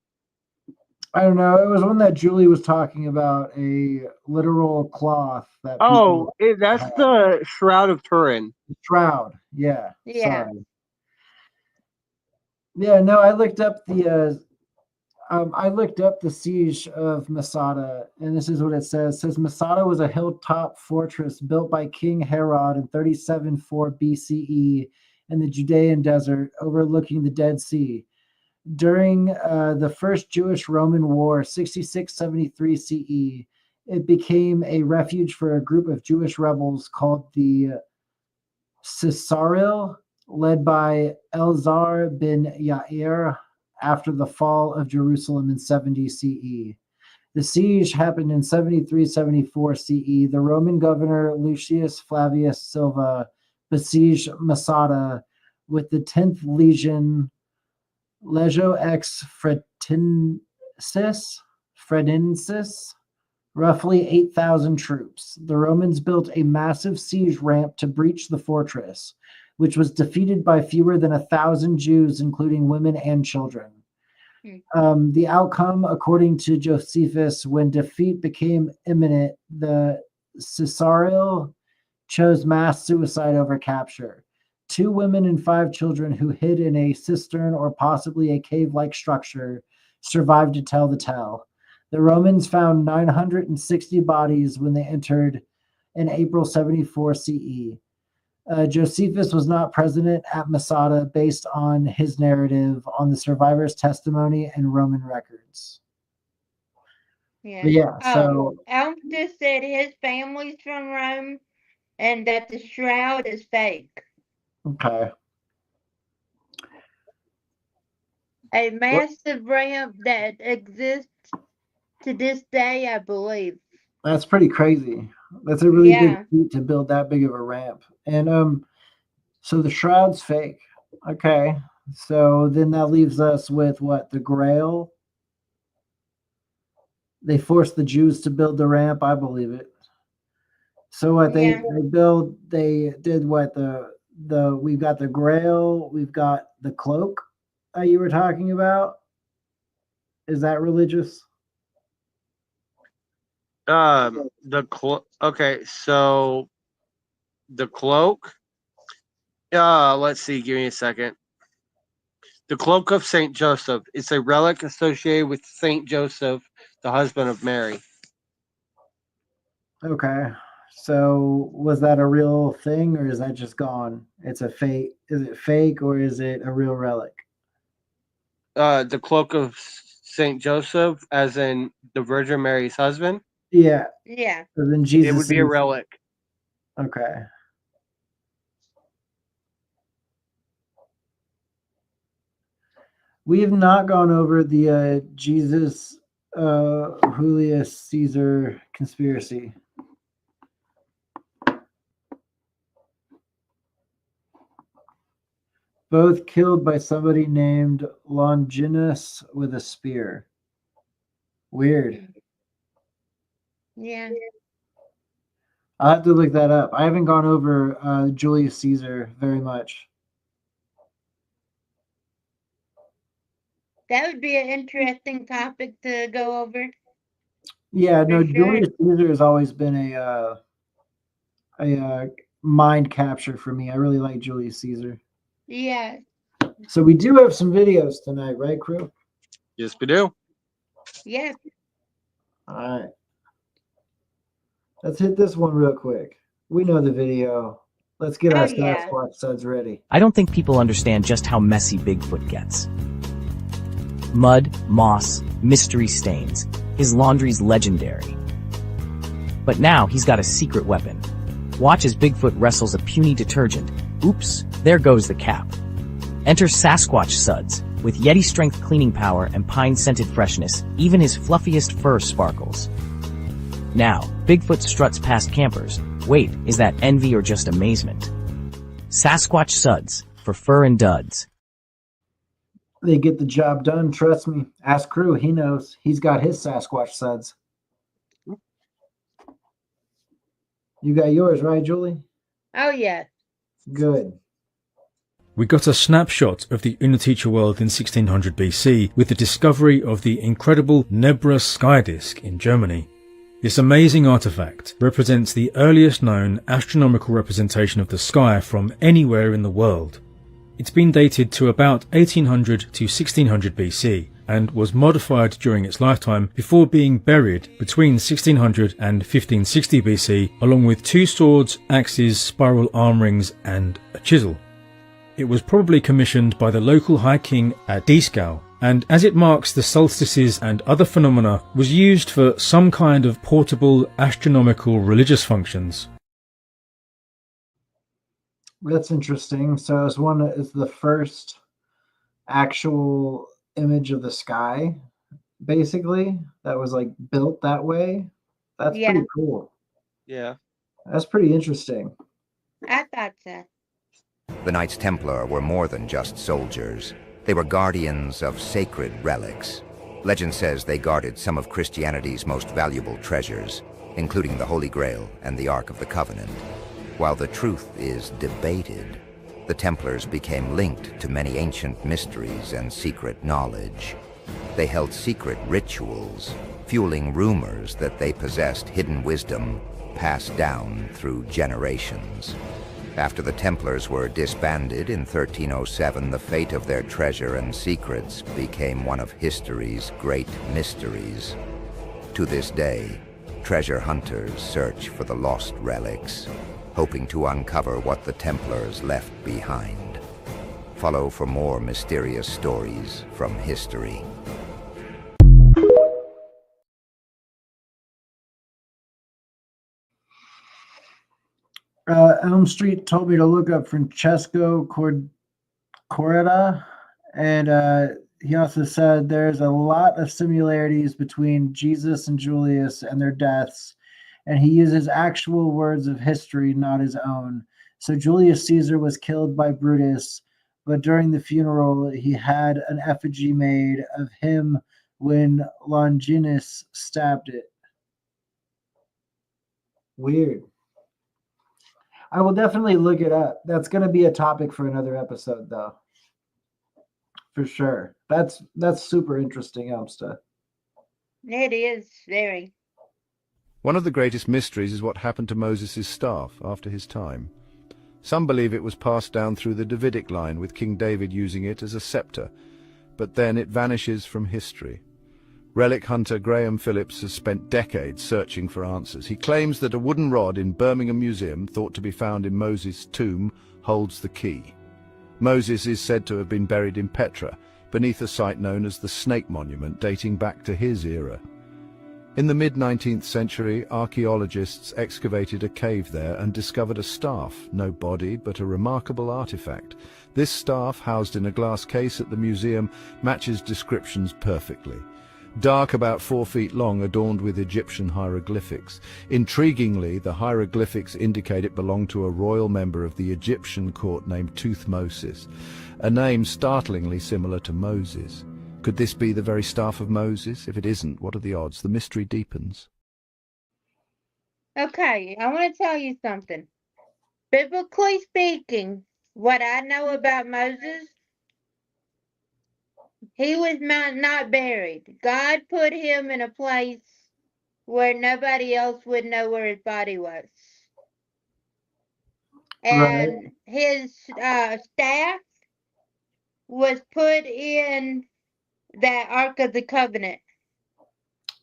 I don't know. It was one that Julie was talking about, a literal cloth that Oh, people that's had. the Shroud of Turin. Shroud. Yeah. Yeah. Sorry. Yeah. No, I looked up the siege of Masada, and this is what it says. It says Masada was a hilltop fortress built by King Herod in 37-4 BCE in the Judean desert, overlooking the Dead Sea. During the First Jewish-Roman War, 66-73 CE, it became a refuge for a group of Jewish rebels called the Caesaril, led by Elzar bin Yair after the fall of Jerusalem in 70 CE. The siege happened in 73-74 CE. The Roman governor Lucius Flavius Silva besieged Masada with the 10th Legion Legio ex Fredensis, roughly 8,000 troops. The Romans built a massive siege ramp to breach the fortress, which was defeated by fewer than 1,000 Jews, including women and children. The outcome, according to Josephus, when defeat became imminent, the Caesarial chose mass suicide over capture. 2 women and 5 children who hid in a cistern or possibly a cave-like structure survived to tell the tale. The Romans found 960 bodies when they entered in April 74 CE. Josephus was not present at Masada based on his narrative on the survivors' testimony and Roman records. Yeah. But yeah, so Almstus said his family's from Rome and that the shroud is fake. okay. A massive ramp that exists to this day, I believe. That's pretty crazy. That's a really big Yeah. feat to build that big of a ramp. And so the shroud's fake. Okay. So then that leaves us with what? The Grail. They forced the Jews to build the ramp. I believe it. So what Yeah. they did what we've got the Grail, we've got the cloak that you were talking about. Is that religious? Okay, so the cloak. Let's see. Give me a second. The cloak of Saint Joseph is a relic associated with Saint Joseph, the husband of Mary. Okay. So was that a real thing or is that just gone? It's a fake. Is it fake or is it a real relic? The cloak of Saint Joseph, as in the Virgin Mary's husband. Yeah. Yeah. So then It Jesus would be a is relic. okay. We have not gone over the Jesus Julius Caesar conspiracy. Both killed by somebody named Longinus with a spear. Weird. Yeah. I'll have to look that up. I haven't gone over Julius Caesar very much. That would be an interesting topic to go over. Yeah, no, For sure. Julius Caesar has always been a mind capture for me. I really like Julius Caesar. Yeah. So we do have some videos tonight, right, crew? Yes, we do. Yeah. All right. Let's hit this one real quick. We know the video. Let's get our Oh, yeah. Sasquatch suds ready. I don't think people understand just how messy Bigfoot gets. Mud, moss, mystery stains. His laundry's legendary. But now he's got a secret weapon. Watch as Bigfoot wrestles a puny detergent. Oops, there goes the cap. Enter Sasquatch Suds. With Yeti strength cleaning power and pine-scented freshness, even his fluffiest fur sparkles. Now, Bigfoot struts past campers. Wait, is that envy or just amazement? Sasquatch Suds, for fur and duds. They get the job done, trust me. Ask Crew, he knows. He's got his Sasquatch suds. You got yours, right, Julie? Oh, yeah. Good. We got a snapshot of the Unaticha world in 1600 BC with the discovery of the incredible Nebra sky disk in Germany. This amazing artifact represents the earliest known astronomical representation of the sky from anywhere in the world. It's been dated to about 1800 to 1600 BC and was modified during its lifetime before being buried between 1600 and 1560 BC along with 2 swords, axes, spiral arm rings and a chisel. It was probably commissioned by the local High King at Dieskau, and as it marks the solstices and other phenomena, was used for some kind of portable astronomical religious functions. That's interesting. So it's the first actual image of the sky, basically, that was like built that way. That's Yeah. pretty cool. Yeah. That's pretty interesting. I thought so. The Knights Templar were more than just soldiers. They were guardians of sacred relics. Legend says they guarded some of Christianity's most valuable treasures, including the Holy Grail and the Ark of the Covenant. While the truth is debated, the Templars became linked to many ancient mysteries and secret knowledge. They held secret rituals, fueling rumors that they possessed hidden wisdom passed down through generations. After the Templars were disbanded in 1307, the fate of their treasure and secrets became one of history's great mysteries. To this day, treasure hunters search for the lost relics, hoping to uncover what the Templars left behind. Follow for more mysterious stories from history. Elm Street told me to look up Francesco Coretta, and he also said there's a lot of similarities between Jesus and Julius and their deaths, and he uses actual words of history, not his own. So Julius Caesar was killed by Brutus, but during the funeral, he had an effigy made of him when Longinus stabbed it. Weird. I will definitely look it up. That's going to be a topic for another episode, though. For sure. That's super interesting, Elmsta. It is very. One of the greatest mysteries is what happened to Moses' staff after his time. Some believe it was passed down through the Davidic line, with King David using it as a scepter, but then it vanishes from history. Relic hunter Graham Phillips has spent decades searching for answers. He claims that a wooden rod in Birmingham Museum, thought to be found in Moses' tomb, holds the key. Moses is said to have been buried in Petra, beneath a site known as the Snake Monument, dating back to his era. In the mid-19th century, archaeologists excavated a cave there and discovered a staff, no body, but a remarkable artifact. This staff, housed in a glass case at the museum, matches descriptions perfectly. Dark, about 4 feet long, adorned with Egyptian hieroglyphics. Intriguingly, the hieroglyphics indicate it belonged to a royal member of the Egyptian court named Tuthmosis, a name startlingly similar to Moses. Could this be the very staff of Moses? If it isn't, what are the odds? The mystery deepens. Okay, I want to tell you something. Biblically speaking, what I know about Moses, he was not buried. God put him in a place where nobody else would know where his body was. Right. And his staff was put in that Ark of the Covenant.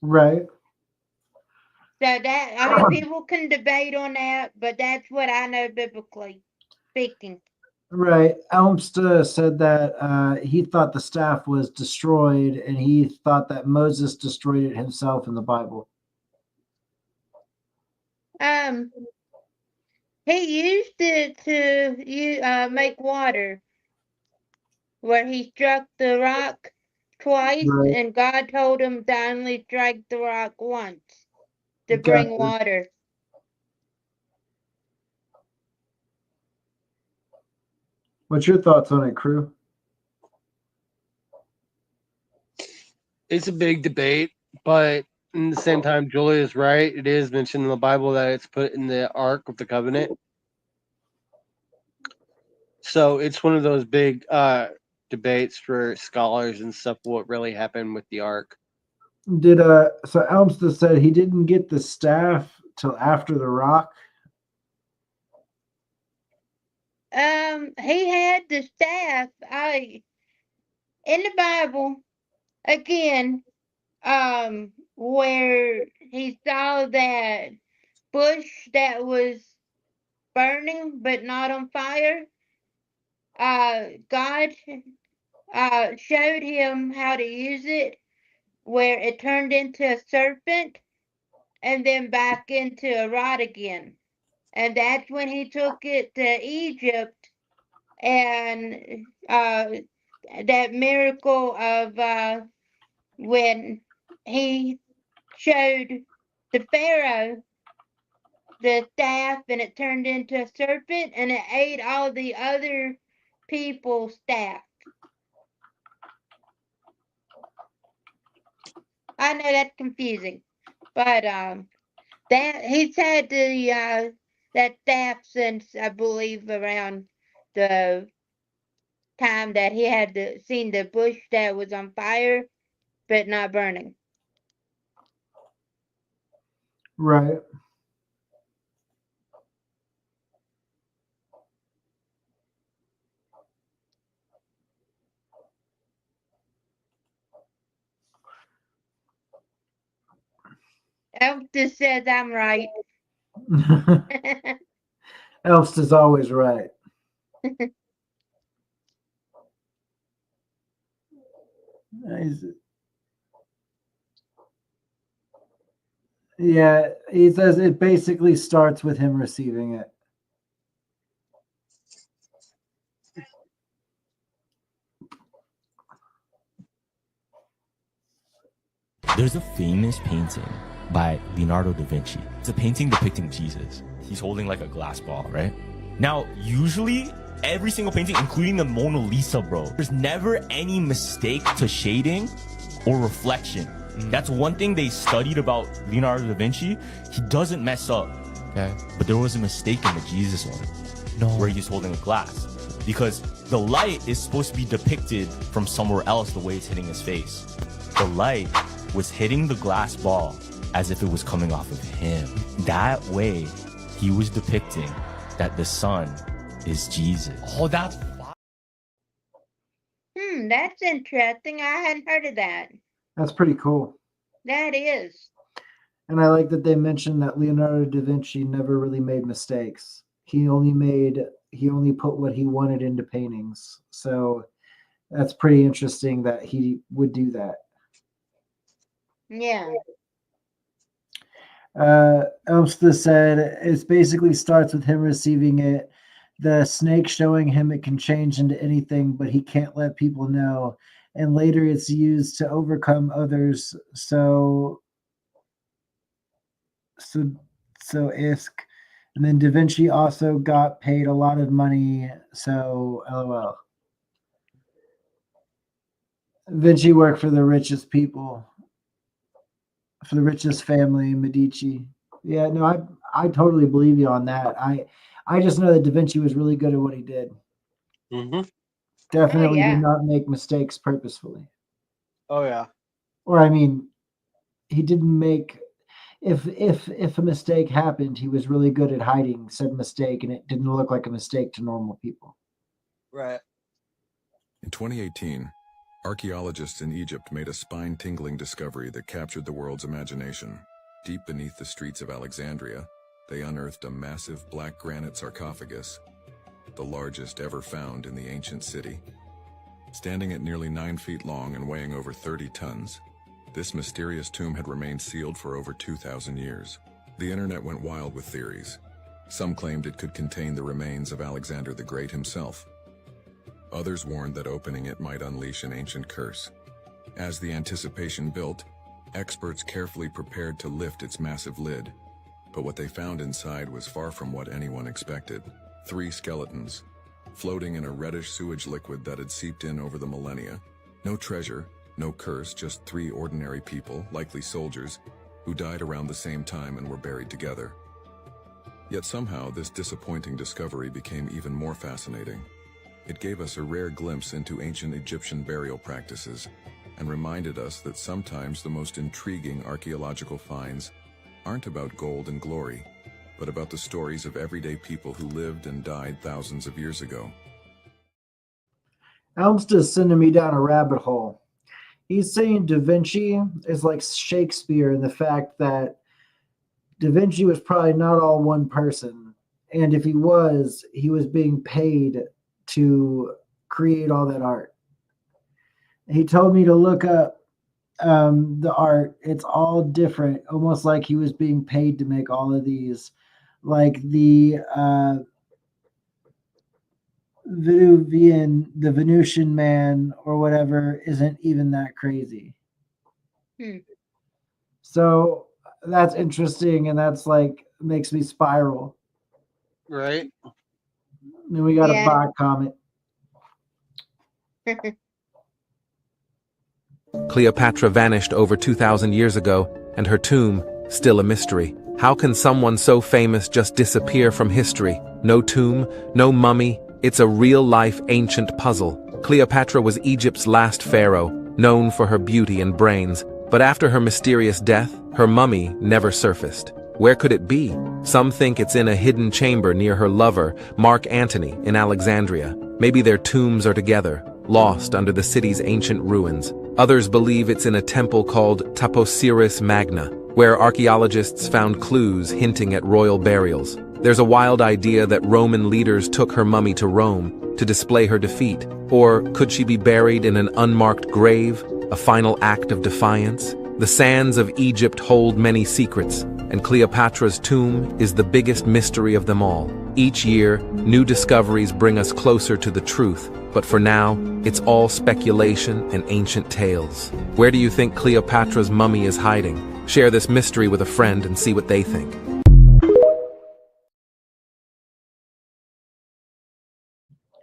Right. So that, I mean, people can debate on that, but that's what I know biblically speaking. Right. Elmsta said that he thought the staff was destroyed, and he thought that Moses destroyed it himself in the Bible. He used it to make water, where he struck the rock twice, Right. and God told him to only strike the rock once to Gotcha. bring water. What's your thoughts on it, crew? It's a big debate, but in the same time, Julie is right. It is mentioned in the Bible that it's put in the Ark of the Covenant. So it's one of those big debates for scholars and stuff, what really happened with the Ark. Did so Elmsta said he didn't get the staff till after the rock. He had the staff. In the Bible, again, where he saw that bush that was burning but not on fire, God showed him how to use it, where it turned into a serpent and then back into a rod again. And that's when he took it to Egypt, and that miracle of when he showed the Pharaoh the staff and it turned into a serpent and it ate all the other people's staff. I know that's confusing, but that he's had the that staff since I believe around the time that he had seen the bush that was on fire but not burning. Right. Elf just says I'm right. Elmsta's always right. Yeah, he says it basically starts with him receiving it. There's a famous painting by Leonardo da Vinci. It's a painting depicting Jesus. He's holding like a glass ball, right? Now, usually, every single painting, including the Mona Lisa, bro, there's never any mistake to shading or reflection. That's one thing they studied about Leonardo da Vinci. He doesn't mess up. Okay. But there was a mistake in the Jesus one. No. Where he's holding a glass. Because the light is supposed to be depicted from somewhere else the way it's hitting his face. The light was hitting the glass ball as if it was coming off of him. That way, he was depicting that the sun is Jesus. Oh, that's That's interesting. I hadn't heard of that. That's pretty cool. That is. And I like that they mentioned that Leonardo da Vinci never really made mistakes. He only put what he wanted into paintings. So that's pretty interesting that he would do that. Yeah. Elmsted said it basically starts with him receiving it, the snake showing him it can change into anything, but he can't let people know. And later it's used to overcome others. So Isk. And then Da Vinci also got paid a lot of money. So LOL. Vinci worked for the richest people, for the richest family, Medici. Yeah, no, I totally believe you on that. I just know that Da Vinci was really good at what he did. Mm-hmm. Definitely yeah. did not make mistakes purposefully. Oh yeah. Or I mean, he didn't make if a mistake happened, he was really good at hiding said mistake and it didn't look like a mistake to normal people. Right. In 2018, archaeologists in Egypt made a spine-tingling discovery that captured the world's imagination. Deep beneath the streets of Alexandria, they unearthed a massive black granite sarcophagus, the largest ever found in the ancient city. Standing at nearly 9 feet long and weighing over 30 tons, this mysterious tomb had remained sealed for over 2,000 years. The internet went wild with theories. Some claimed it could contain the remains of Alexander the Great himself. Others warned that opening it might unleash an ancient curse. As the anticipation built, experts carefully prepared to lift its massive lid. But what they found inside was far from what anyone expected. 3 skeletons, floating in a reddish sewage liquid that had seeped in over the millennia. No treasure, no curse, just 3 ordinary people, likely soldiers, who died around the same time and were buried together. Yet somehow this disappointing discovery became even more fascinating. It gave us a rare glimpse into ancient Egyptian burial practices and reminded us that sometimes the most intriguing archaeological finds aren't about gold and glory, but about the stories of everyday people who lived and died thousands of years ago. Elms's sending me down a rabbit hole. He's saying Da Vinci is like Shakespeare in the fact that Da Vinci was probably not all one person. And if he was being paid to create all that art. He told me to look up the art. It's all different, almost like he was being paid to make all of these. Like the the Venusian man or whatever isn't even that crazy. So that's interesting, and that's like makes me spiral. Right. Then we got Yeah. a bot comment. Cleopatra vanished over 2,000 years ago, and her tomb, still a mystery. How can someone so famous just disappear from history? No tomb, no mummy. It's a real-life ancient puzzle. Cleopatra was Egypt's last pharaoh, known for her beauty and brains. But after her mysterious death, her mummy never surfaced. Where could it be? Some think it's in a hidden chamber near her lover, Mark Antony, in Alexandria. Maybe their tombs are together, lost under the city's ancient ruins. Others believe it's in a temple called Taposiris Magna, where archaeologists found clues hinting at royal burials. There's a wild idea that Roman leaders took her mummy to Rome to display her defeat. Or could she be buried in an unmarked grave, a final act of defiance? The sands of Egypt hold many secrets, and Cleopatra's tomb is the biggest mystery of them all. Each year, new discoveries bring us closer to the truth, but for now, it's all speculation and ancient tales. Where do you think Cleopatra's mummy is hiding? Share this mystery with a friend and see what they think.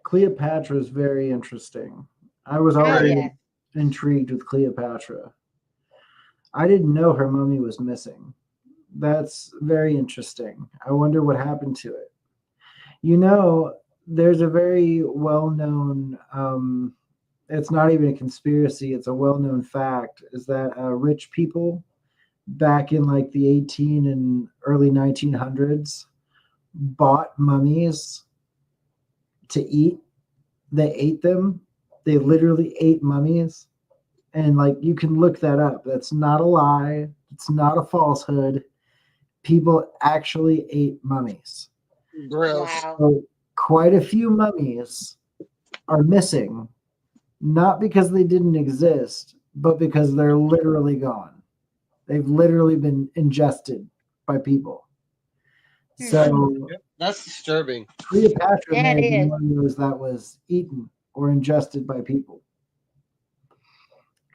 Cleopatra is very interesting. I was already intrigued with Cleopatra. I didn't know her mummy was missing. That's very interesting. I wonder what happened to it. You know, there's a very well-known, it's not even a conspiracy, it's a well-known fact, is that rich people back in like the 18 and early 1900s bought mummies to eat. They ate them. They literally ate mummies. And like you can look that up. That's not a lie. It's not a falsehood. People actually ate mummies. Gross. Wow. So quite a few mummies are missing, not because they didn't exist, but because they're literally gone. They've literally been ingested by people. So That's disturbing. Cleopatra Yeah, may it have been is. one of those that was eaten or ingested by people,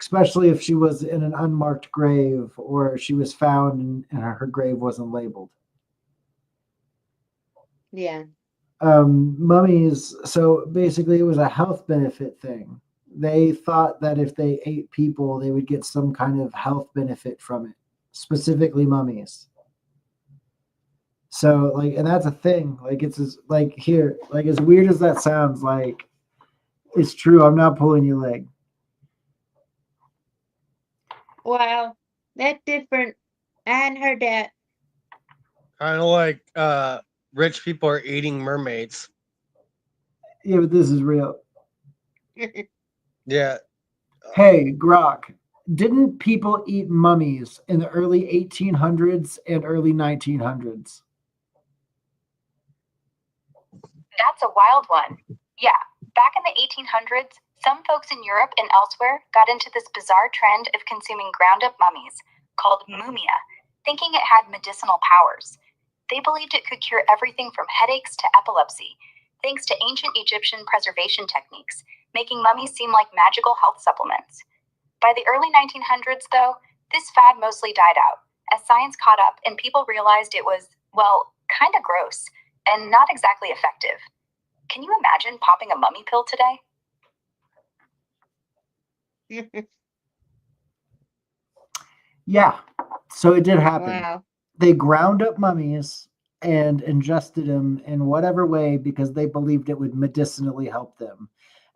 especially if she was in an unmarked grave or she was found and her grave wasn't labeled. Yeah. Mummies, so basically it was a health benefit thing. They thought that if they ate people, they would get some kind of health benefit from it, specifically mummies. So like, and that's a thing. Like it's like here, like as weird as that sounds, like it's true. I'm not pulling your leg. Wow. That's different. I hadn't heard that. Kind of like rich people are eating mermaids. Yeah, but this is real. Yeah. Hey, Grok, didn't people eat mummies in the early 1800s and early 1900s? That's a wild one. Yeah, back in the 1800s, some folks in Europe and elsewhere got into this bizarre trend of consuming ground up mummies called mumia, thinking it had medicinal powers. They believed it could cure everything from headaches to epilepsy, thanks to ancient Egyptian preservation techniques, making mummies seem like magical health supplements. By the early 1900s, though, this fad mostly died out as science caught up and people realized it was, well, kind of gross and not exactly effective. Can you imagine popping a mummy pill today? Yeah, so it did happen. Wow. They ground up mummies and ingested them in whatever way because they believed it would medicinally help them.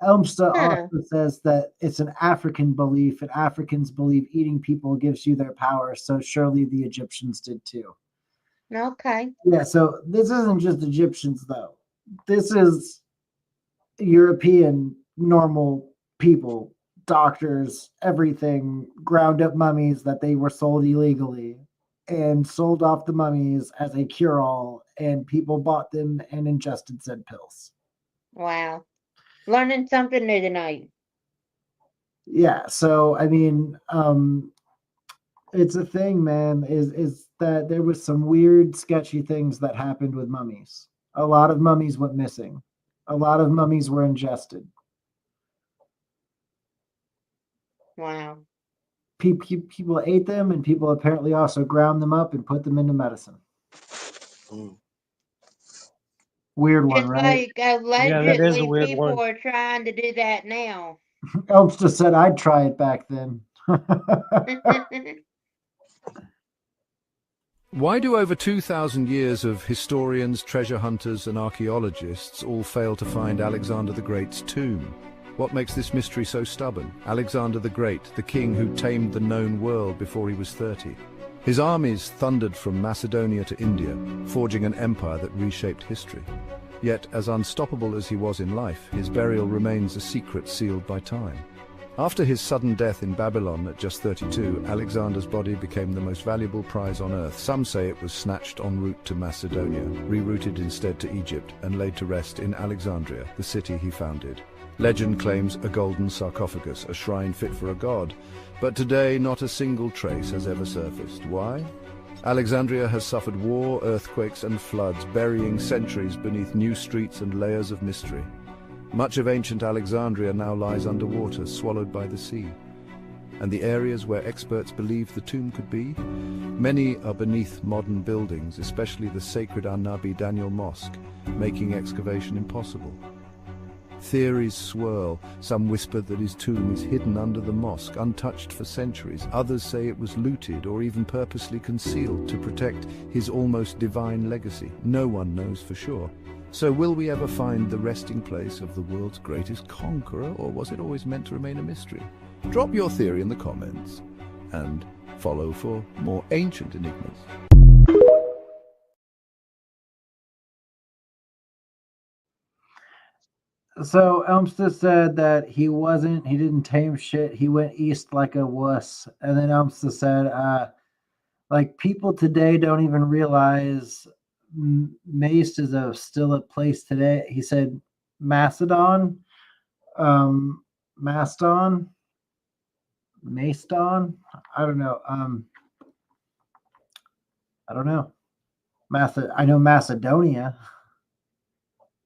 Elmsta also says that it's an African belief, and Africans believe eating people gives you their power, so surely the Egyptians did too. Okay. Yeah, so this isn't just Egyptians, though. This is European normal people, doctors, everything, ground up mummies that they were sold illegally and sold off the mummies as a cure all, and people bought them and ingested said pills. Wow. Learning something new tonight. Yeah, so I mean, it's a thing, man, is that there was some weird, sketchy things that happened with mummies. A lot of mummies went missing. A lot of mummies were ingested. Wow. People ate them, and people apparently also ground them up and put them into medicine. Weird one, Just right? like allegedly people are trying to do that now. Elps just said I'd try it back then. Why do over 2,000 years of historians, treasure hunters, and archaeologists all fail to find Alexander the Great's tomb? What makes this mystery so stubborn? Alexander the Great, the king who tamed the known world before he was 30. His armies thundered from Macedonia to India, forging an empire that reshaped history. Yet, as unstoppable as he was in life, his burial remains a secret sealed by time. After his sudden death in Babylon at just 32, Alexander's body became the most valuable prize on earth. Some say it was snatched en route to Macedonia, rerouted instead to Egypt, and laid to rest in Alexandria, the city he founded. Legend claims a golden sarcophagus, a shrine fit for a god. But today, not a single trace has ever surfaced. Why? Alexandria has suffered war, earthquakes, and floods, burying centuries beneath new streets and layers of mystery. Much of ancient Alexandria now lies underwater, swallowed by the sea. And the areas where experts believe the tomb could be? Many are beneath modern buildings, especially the sacred An-Nabi Daniel Mosque, making excavation impossible. Theories swirl. Some whisper that his tomb is hidden under the mosque, untouched for centuries. Others say it was looted or even purposely concealed to protect his almost divine legacy. No one knows for sure. So will we ever find the resting place of the world's greatest conqueror, or was it always meant to remain a mystery? Drop your theory in the comments and follow for more ancient enigmas. So Elmstead said that he didn't tame shit. He went east like a wuss. And then Elmstead said, like people today don't even realize Mace is still a place today. He said Macedon, Maston, Macedon. I don't know. I don't know. I know Macedonia.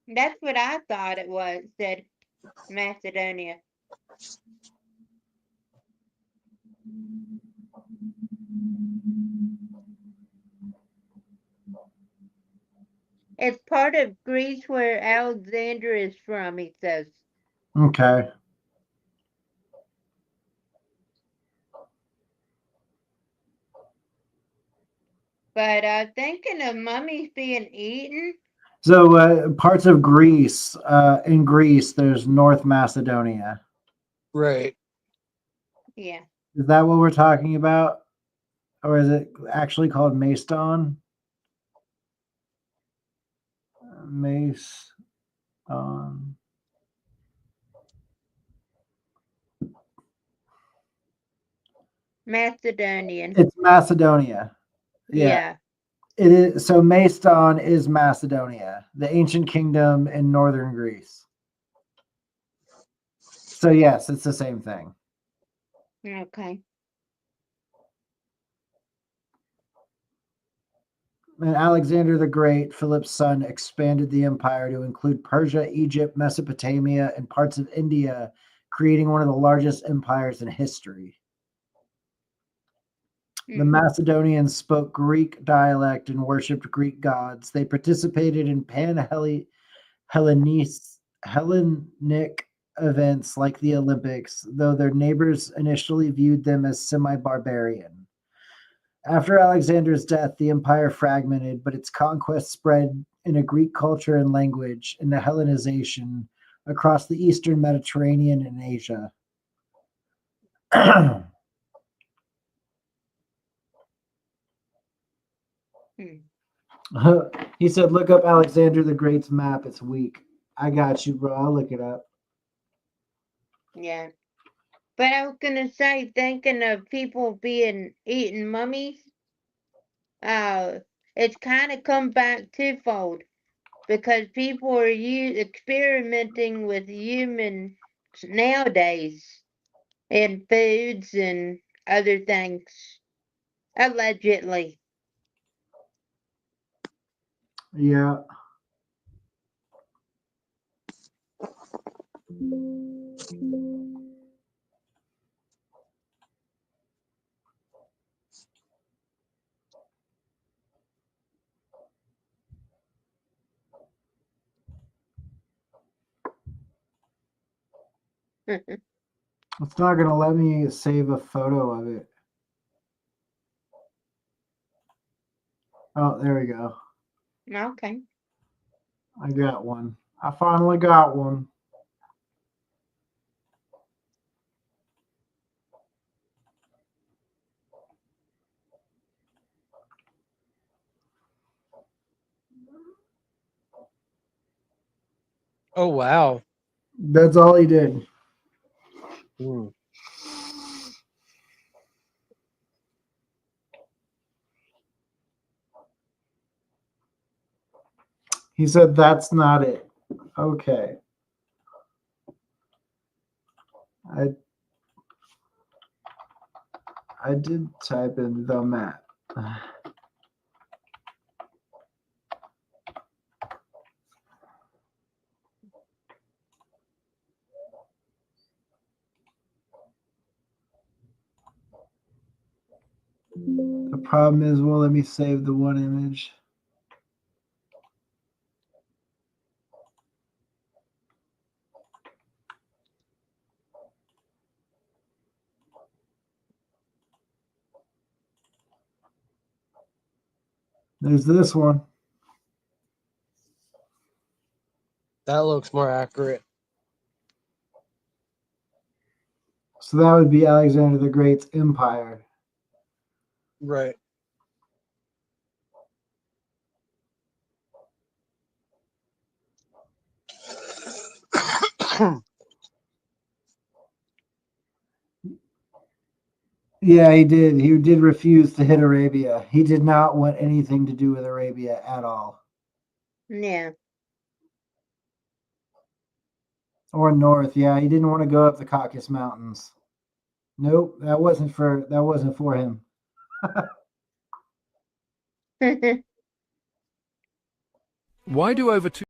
That's what I thought it was. Said Macedonia. It's part of Greece where Alexander is from, he says. Okay. But thinking of mummies being eaten. So parts of Greece, in Greece, there's North Macedonia. Right. Yeah. Is that what we're talking about? Or is it actually called Macedon? Macedon. Macedonian. It's Macedonia. Yeah. It is. So Macedon is Macedonia, the ancient kingdom in northern Greece. So yes, it's the same thing. Okay. And Alexander the Great, Philip's son, expanded the empire to include Persia, Egypt, Mesopotamia, and parts of India, creating one of the largest empires in history. The Macedonians spoke Greek dialect and worshipped Greek gods. They participated in Hellenic events like the Olympics, though their neighbors initially viewed them as semi-barbarian. After Alexander's death, the empire fragmented, but its conquest spread into Greek culture and language and the Hellenization across the eastern Mediterranean and Asia. He said, look up Alexander the Great's map. It's weak. I got you, bro. I'll look it up. Yeah. But I was gonna say, thinking of people being eating mummies, it's kind of come back twofold because people are experimenting with humans nowadays in foods and other things, allegedly. Yeah. It's not going to let me save a photo of it. Oh, there we go. Okay. I got one. I finally got one. Oh, wow. That's all he did. He said, that's not it. Okay. I did type in the map. The problem is, won't let me save the one image. There's this one. That looks more accurate. So that would be Alexander the Great's empire. Right. Yeah, he did. He did refuse to hit Arabia. He did not want anything to do with Arabia at all. Yeah. Or north. Yeah, he didn't want to go up the Caucasus Mountains. Nope, that wasn't for him. Why do over two...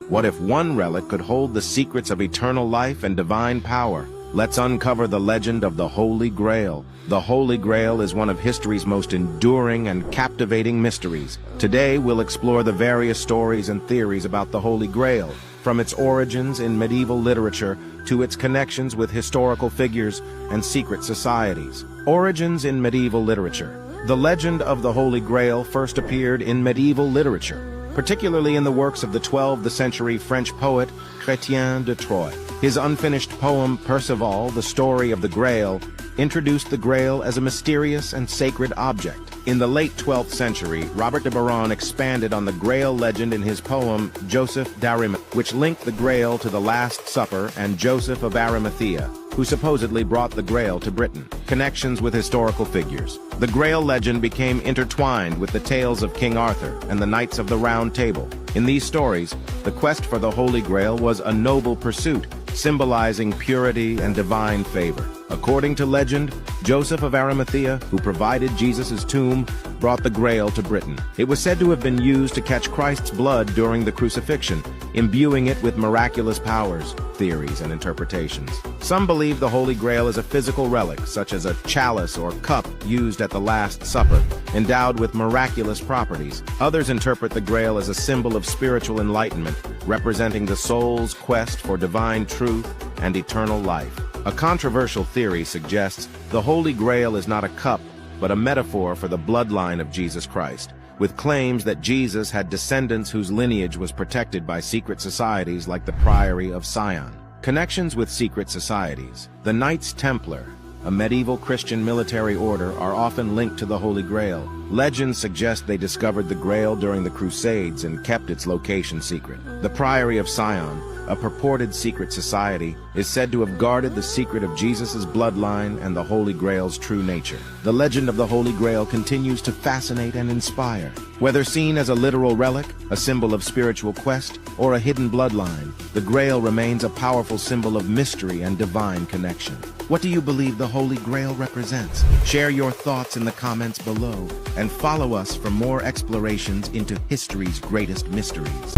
What if one relic could hold the secrets of eternal life and divine power? Let's uncover the legend of the Holy Grail. The Holy Grail is one of history's most enduring and captivating mysteries. Today, we'll explore the various stories and theories about the Holy Grail, from its origins in medieval literature to its connections with historical figures and secret societies. Origins in medieval literature. The legend of the Holy Grail first appeared in medieval literature, particularly in the works of the 12th century French poet Chrétien de Troyes. His unfinished poem Perceval, the Story of the Grail, introduced the Grail as a mysterious and sacred object. In the late 12th century, Robert de Boron expanded on the Grail legend in his poem Joseph d'Arimathea, which linked the Grail to the Last Supper and Joseph of Arimathea, who supposedly brought the Grail to Britain. Connections with historical figures. The Grail legend became intertwined with the tales of King Arthur and the Knights of the Round Table. In these stories, the quest for the Holy Grail was a noble pursuit, symbolizing purity and divine favor. According to legend, Joseph of Arimathea, who provided Jesus' tomb, brought the Grail to Britain. It was said to have been used to catch Christ's blood during the crucifixion, imbuing it with miraculous powers, theories, and interpretations. Some believe the Holy Grail is a physical relic, such as a chalice or cup used at the Last Supper, endowed with miraculous properties. Others interpret the Grail as a symbol of spiritual enlightenment, representing the soul's quest for divine truth and eternal life. A controversial theory suggests the Holy Grail is not a cup, but a metaphor for the bloodline of Jesus Christ, with claims that Jesus had descendants whose lineage was protected by secret societies like the Priory of Sion. Connections with secret societies. The Knights Templar, a medieval Christian military order, are often linked to the Holy Grail. Legends suggest they discovered the Grail during the Crusades and kept its location secret. The Priory of Sion, a purported secret society, is said to have guarded the secret of Jesus' bloodline and the Holy Grail's true nature. The legend of the Holy Grail continues to fascinate and inspire. Whether seen as a literal relic, a symbol of spiritual quest, or a hidden bloodline, the Grail remains a powerful symbol of mystery and divine connection. What do you believe the Holy Grail represents? Share your thoughts in the comments below, and follow us for more explorations into history's greatest mysteries.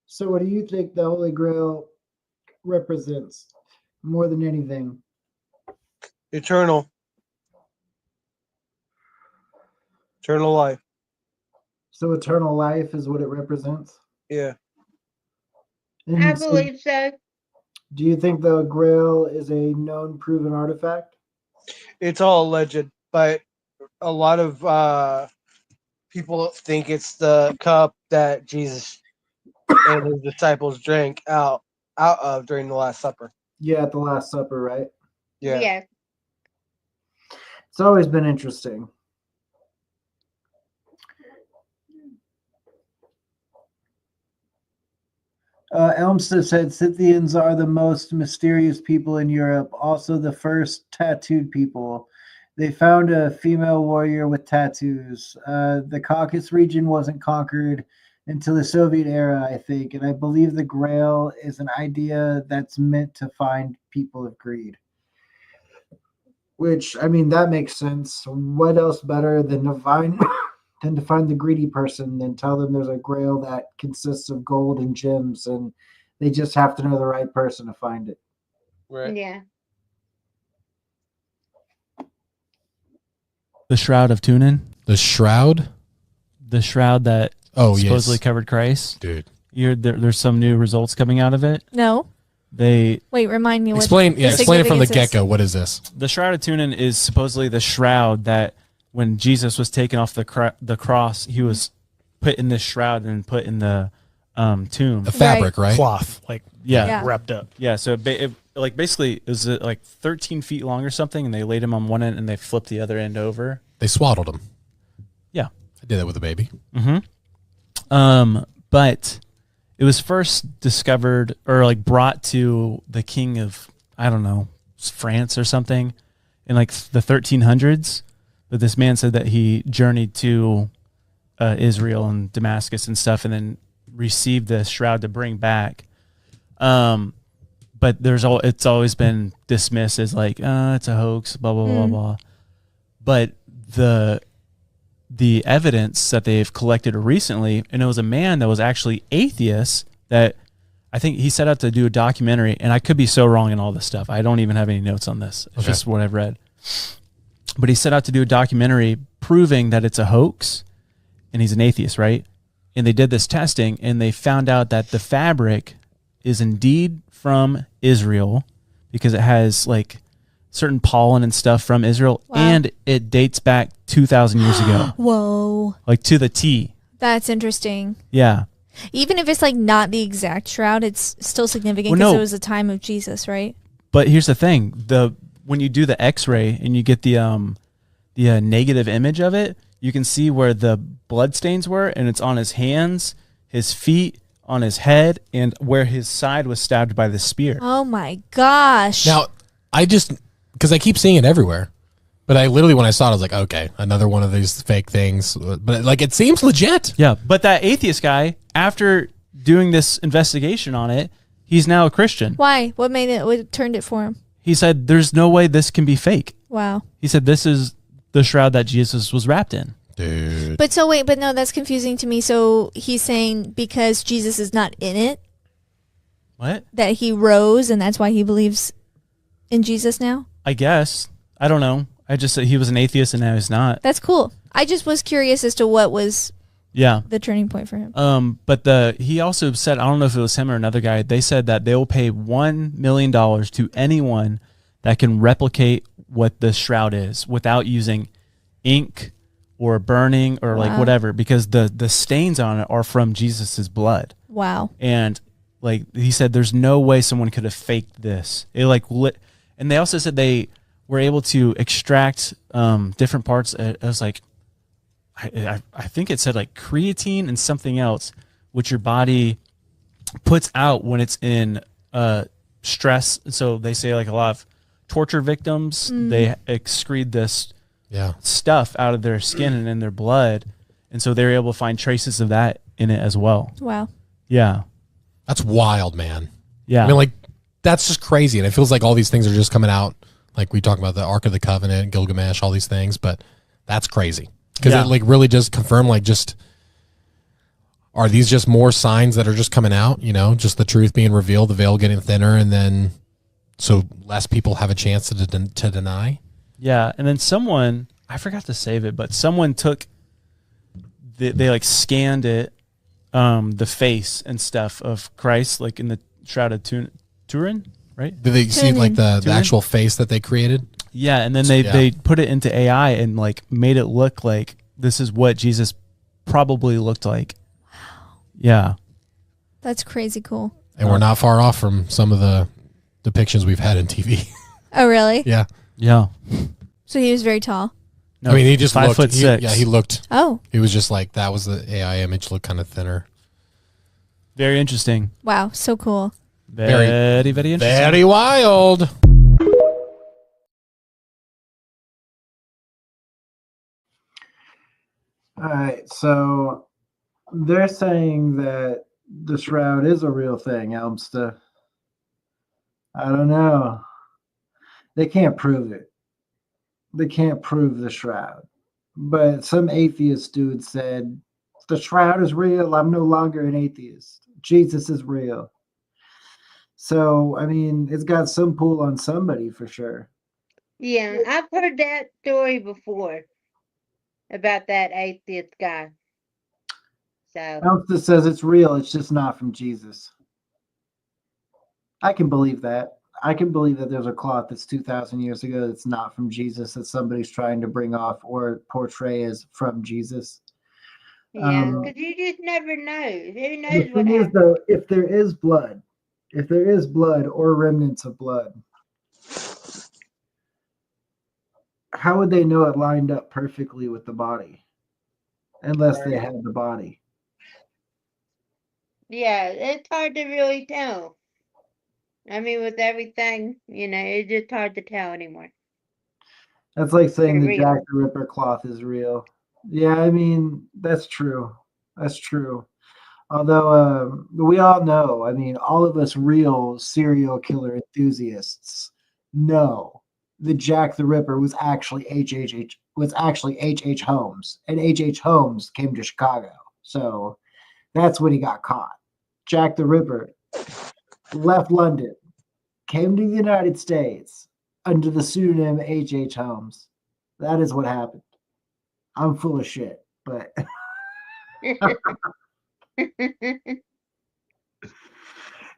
So what do you think the Holy Grail represents more than anything? Eternal life. So eternal life is what it represents? Yeah. And I so believe so. do you think the Grail is a known proven artifact? It's all legend, but a lot of people think it's the cup that Jesus and his disciples drank out of during the Last Supper. Yeah, at the Last Supper, right? Yeah. Yeah. It's always been interesting. Elmstead said Scythians are the most mysterious people in Europe, also the first tattooed people. They found a female warrior with tattoos. The Caucasus region wasn't conquered until the Soviet era, I think, and I believe the Grail is an idea that's meant to find people of greed. Which, I mean, that makes sense. What else better than to find the greedy person than tell them there's a Grail that consists of gold and gems, and they just have to know the right person to find it. Right. Yeah. The Shroud of Turin. The Shroud? The shroud that supposedly covered Christ. Dude. There's some new results coming out of it. No. Wait, remind me. Explain it from the get-go. What is this? The Shroud of Turin is supposedly the shroud that when Jesus was taken off the cross, he was put in this shroud and put in the tomb. The fabric, right? Cloth, wrapped up. Yeah, so basically it was like 13 feet long or something, and they laid him on one end and they flipped the other end over. They swaddled him. Yeah. I did that with a baby. Mm-hmm. But it was first discovered or brought to the king of, I don't know, France or something in the 1300s. But this man said that he journeyed to Israel and Damascus and stuff and then received the shroud to bring back. but it's always been dismissed as like, it's a hoax, blah blah blah blah. But the evidence that they've collected recently, and it was a man that was actually atheist that I think he set out to do a documentary, and I could be so wrong in all this stuff. I don't even have any notes on this. It's just what I've read. But he set out to do a documentary proving that it's a hoax, and he's an atheist, right? And they did this testing, and they found out that the fabric is indeed from Israel because it has like certain pollen and stuff from Israel, and it dates back 2,000 years ago. Whoa. Like to the T. That's interesting. Yeah. Even if it's like not the exact shroud, it's still significant because it was the time of Jesus, right? But here's the thing: when you do the X-ray and you get the negative image of it, you can see where the blood stains were, and it's on his hands, his feet, on his head, and where his side was stabbed by the spear. Oh my gosh! Now, because I keep seeing it everywhere. But I literally, when I saw it, I was like, okay, another one of these fake things. But like, it seems legit. Yeah, but that atheist guy, after doing this investigation on it, he's now a Christian. Why? What made it? What turned it for him? He said, "There's no way this can be fake." Wow. He said, "This is the shroud that Jesus was wrapped in." Dude. But no, that's confusing to me. So he's saying because Jesus is not in it, what? That he rose, and that's why he believes in Jesus now. I guess. I don't know. I just said he was an atheist and now he's not. That's cool. I just was curious as to what was the turning point for him. But he also said, I don't know if it was him or another guy, they said that they will pay $1 million to anyone that can replicate what the shroud is without using ink or burning or like whatever, because the stains on it are from Jesus's blood. Wow. And like he said, there's no way someone could have faked this. It like lit, and they also said they were able to extract different parts. It was like, I think it said like creatine and something else, which your body puts out when it's in stress. So they say like a lot of torture victims, they excrete this stuff out of their skin and in their blood. And so they're able to find traces of that in it as well. Wow. Yeah. That's wild, man. Yeah. I mean, like, that's just crazy. And it feels like all these things are just coming out. Like we talk about the Ark of the Covenant, Gilgamesh, all these things, but that's crazy. Because it like really does confirm, like, just, are these just more signs that are just coming out, you know, just the truth being revealed, the veil getting thinner, and then so less people have a chance to deny? Yeah. And then someone, I forgot to save it, but someone took, they like scanned it, the face and stuff of Christ, like in the Shroud of Turin, right? Did they see like the actual face that they created? Yeah, and then they put it into AI and like made it look like this is what Jesus probably looked like. Wow. Yeah. That's crazy cool. And we're not far off from some of the depictions we've had in TV. Oh, really? Yeah. Yeah. So he was very tall. No, I mean, he just 5'6". Yeah, he looked. Oh. He was just like, that was the AI image, looked kind of thinner. Very interesting. Wow, so cool. Very interesting. Very wild. All right, so they're saying that the shroud is a real thing, Elmsta. I don't know. They can't prove it. They can't prove the shroud. But some atheist dude said, the shroud is real. I'm no longer an atheist. Jesus is real. So, I mean, it's got some pull on somebody for sure. Yeah, I've heard that story before about that atheist guy. So Elmsta says it's real. It's just not from Jesus. I can believe that. I can believe that there's a cloth that's 2,000 years ago that's not from Jesus, that somebody's trying to bring off or portray as from Jesus. yeah, because you just never know. Who knows The what thing is, happened? though, if there is blood or remnants of blood, how would they know it lined up perfectly with the body? Unless they had the body. Yeah, it's hard to really tell. I mean, with everything, it's just hard to tell anymore. That's like saying They're the real. Jack the Ripper cloth is real. Yeah, I mean, that's true. That's true. Although we all know, I mean, all of us real serial killer enthusiasts know that Jack the Ripper was actually H.H. Holmes, and H.H. Holmes came to Chicago, so that's when he got caught. Jack the Ripper left London, came to the United States under the pseudonym H.H. Holmes. That is what happened. I'm full of shit, but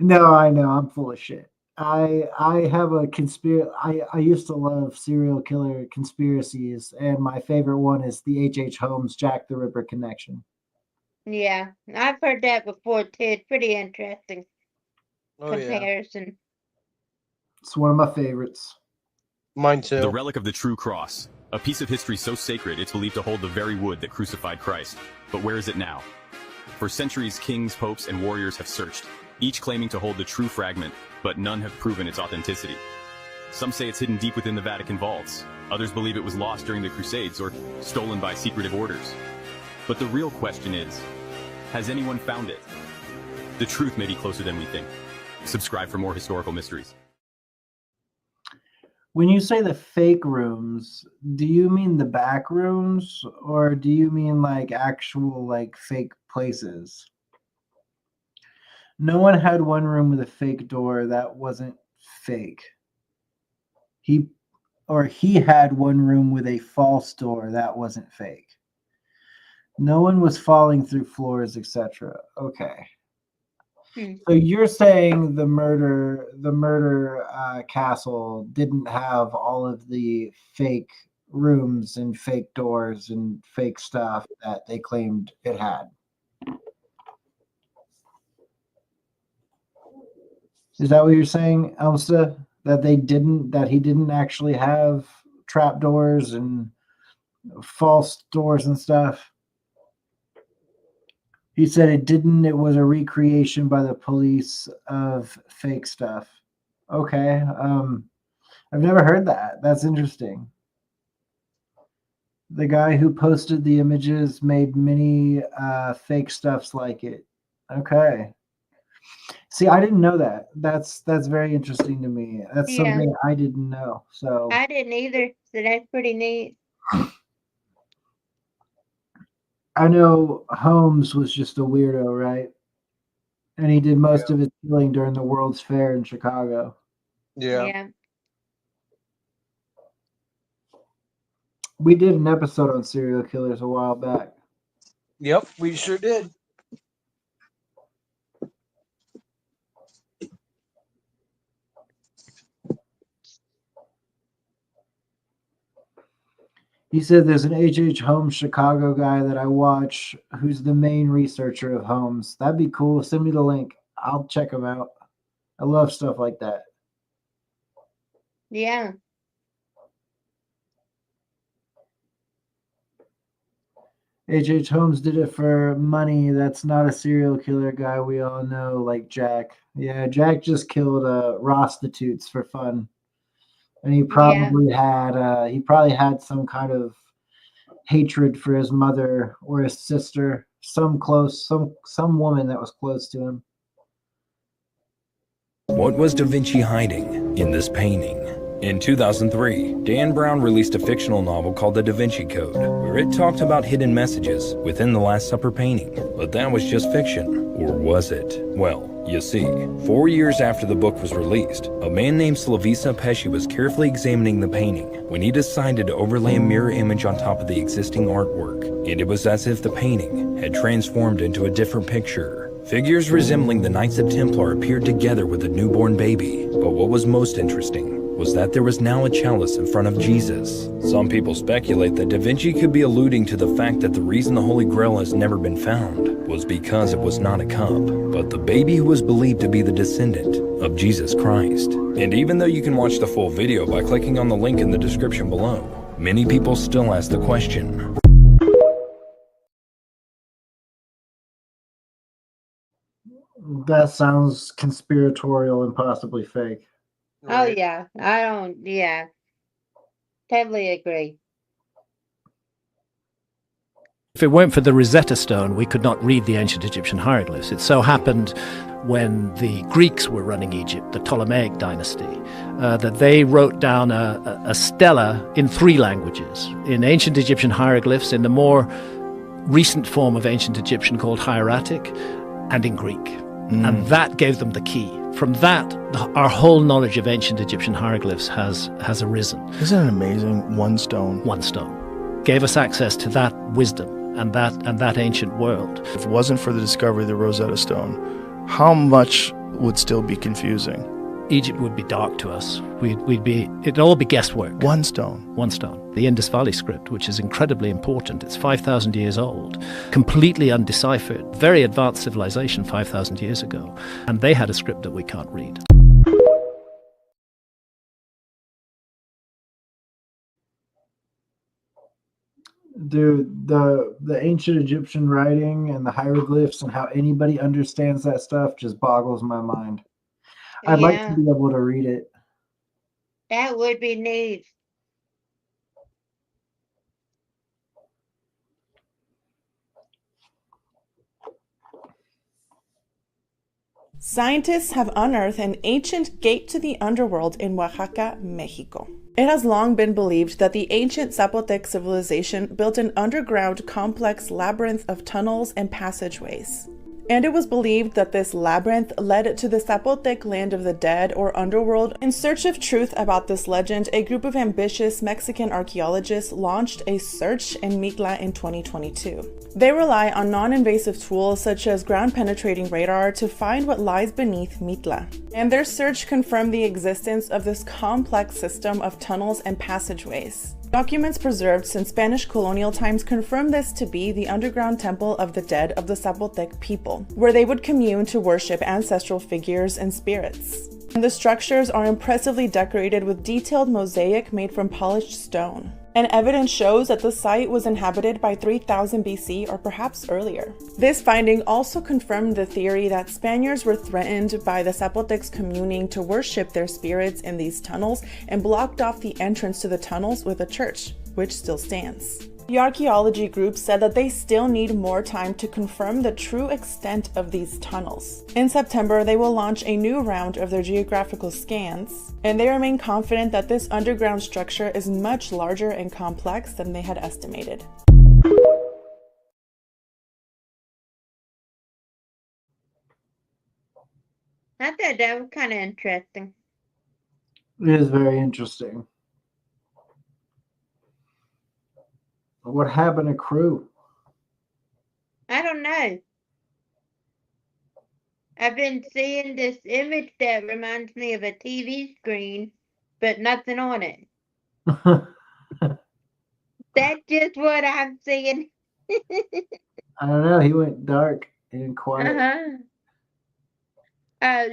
no, I know I'm full of shit. I have a conspiracy. I used to love serial killer conspiracies, and my favorite one is the H.H. Holmes Jack the Ripper connection. Yeah, I've heard that before too. It's pretty interesting comparison. Yeah. It's one of my favorites. Mine too. The relic of the true cross. A piece of history so sacred it's believed to hold the very wood that crucified Christ. But where is it now? For centuries, kings, popes, and warriors have searched, each claiming to hold the true fragment, but none have proven its authenticity. Some say it's hidden deep within the Vatican vaults. Others believe it was lost during the Crusades or stolen by secretive orders. But the real question is, has anyone found it? The truth may be closer than we think. Subscribe for more historical mysteries. When you say the fake rooms, do you mean the back rooms, or do you mean like actual like fake places? No one had one room with a fake door that wasn't fake. He had one room with a false door that wasn't fake. No one was falling through floors, etc. Okay. So you're saying the murder castle didn't have all of the fake rooms and fake doors and fake stuff that they claimed it had. Is that what you're saying, Elsa? That he didn't actually have trapdoors and false doors and stuff? He said it didn't. It was a recreation by the police of fake stuff. Okay. I've never heard that. That's interesting. The guy who posted the images made many fake stuffs like it. Okay. See, I didn't know that. That's very interesting to me. That's something I didn't know. So I didn't either. So that's pretty neat. I know Holmes was just a weirdo, right? And he did most of his killing during the World's Fair in Chicago. Yeah. We did an episode on serial killers a while back. Yep, we sure did. He said there's an H.H. Holmes Chicago guy that I watch who's the main researcher of Holmes. That'd be cool. Send me the link. I'll check him out. I love stuff like that. Yeah. H.H. Holmes did it for money. That's not a serial killer guy we all know, like Jack. Yeah, Jack just killed prostitutes for fun. And he probably had some kind of hatred for his mother or his sister, some woman that was close to him. What was Da Vinci hiding in this painting? In 2003, Dan Brown released a fictional novel called The Da Vinci Code, where it talked about hidden messages within the Last Supper painting. But that was just fiction, or was it? Well, you see, 4 years after the book was released, a man named Slavisa Pesci was carefully examining the painting when he decided to overlay a mirror image on top of the existing artwork, and it was as if the painting had transformed into a different picture. Figures resembling the Knights of Templar appeared together with a newborn baby, but what was most interesting was that there was now a chalice in front of Jesus. Some people speculate that Da Vinci could be alluding to the fact that the reason the Holy Grail has never been found was because it was not a cup, but the baby who was believed to be the descendant of Jesus Christ. And even though you can watch the full video by clicking on the link in the description below, many people still ask the question. That sounds conspiratorial and possibly fake. Oh yeah, totally agree. If it weren't for the Rosetta Stone, we could not read the ancient Egyptian hieroglyphs. It so happened when the Greeks were running Egypt, the Ptolemaic dynasty, that they wrote down a stela in 3 languages, in ancient Egyptian hieroglyphs, in the more recent form of ancient Egyptian called hieratic, and in Greek. And that gave them the key. From that, our whole knowledge of ancient Egyptian hieroglyphs has arisen. Isn't it amazing? One stone. One stone. Gave us access to that wisdom and that ancient world. If it wasn't for the discovery of the Rosetta Stone, how much would still be confusing? Egypt would be dark to us. It'd all be guesswork. One stone. One stone. The Indus Valley script, which is incredibly important. It's 5,000 years old, completely undeciphered. Very advanced civilization 5,000 years ago. And they had a script that we can't read. Dude, the ancient Egyptian writing and the hieroglyphs and how anybody understands that stuff just boggles my mind. I'd like to be able to read it. That would be neat. Scientists have unearthed an ancient gate to the underworld in Oaxaca, Mexico. It has long been believed that the ancient Zapotec civilization built an underground complex labyrinth of tunnels and passageways. And it was believed that this labyrinth led to the Zapotec land of the dead or underworld. In search of truth about this legend, a group of ambitious Mexican archaeologists launched a search in Mitla in 2022. They rely on non-invasive tools such as ground-penetrating radar to find what lies beneath Mitla. And their search confirmed the existence of this complex system of tunnels and passageways. Documents preserved since Spanish colonial times confirm this to be the underground temple of the dead of the Zapotec people, where they would commune to worship ancestral figures and spirits. And the structures are impressively decorated with detailed mosaic made from polished stone. And evidence shows that the site was inhabited by 3000 BC or perhaps earlier. This finding also confirmed the theory that Spaniards were threatened by the Zapotecs communing to worship their spirits in these tunnels and blocked off the entrance to the tunnels with a church, which still stands. The archaeology group said that they still need more time to confirm the true extent of these tunnels. In September, they will launch a new round of their geographical scans, and they remain confident that this underground structure is much larger and complex than they had estimated. I thought that was kind of interesting. It is very interesting. What happened to Crew? I don't know. I've been seeing this image that reminds me of a TV screen, but nothing on it. That's just what I'm seeing. I don't know. He went dark and quiet.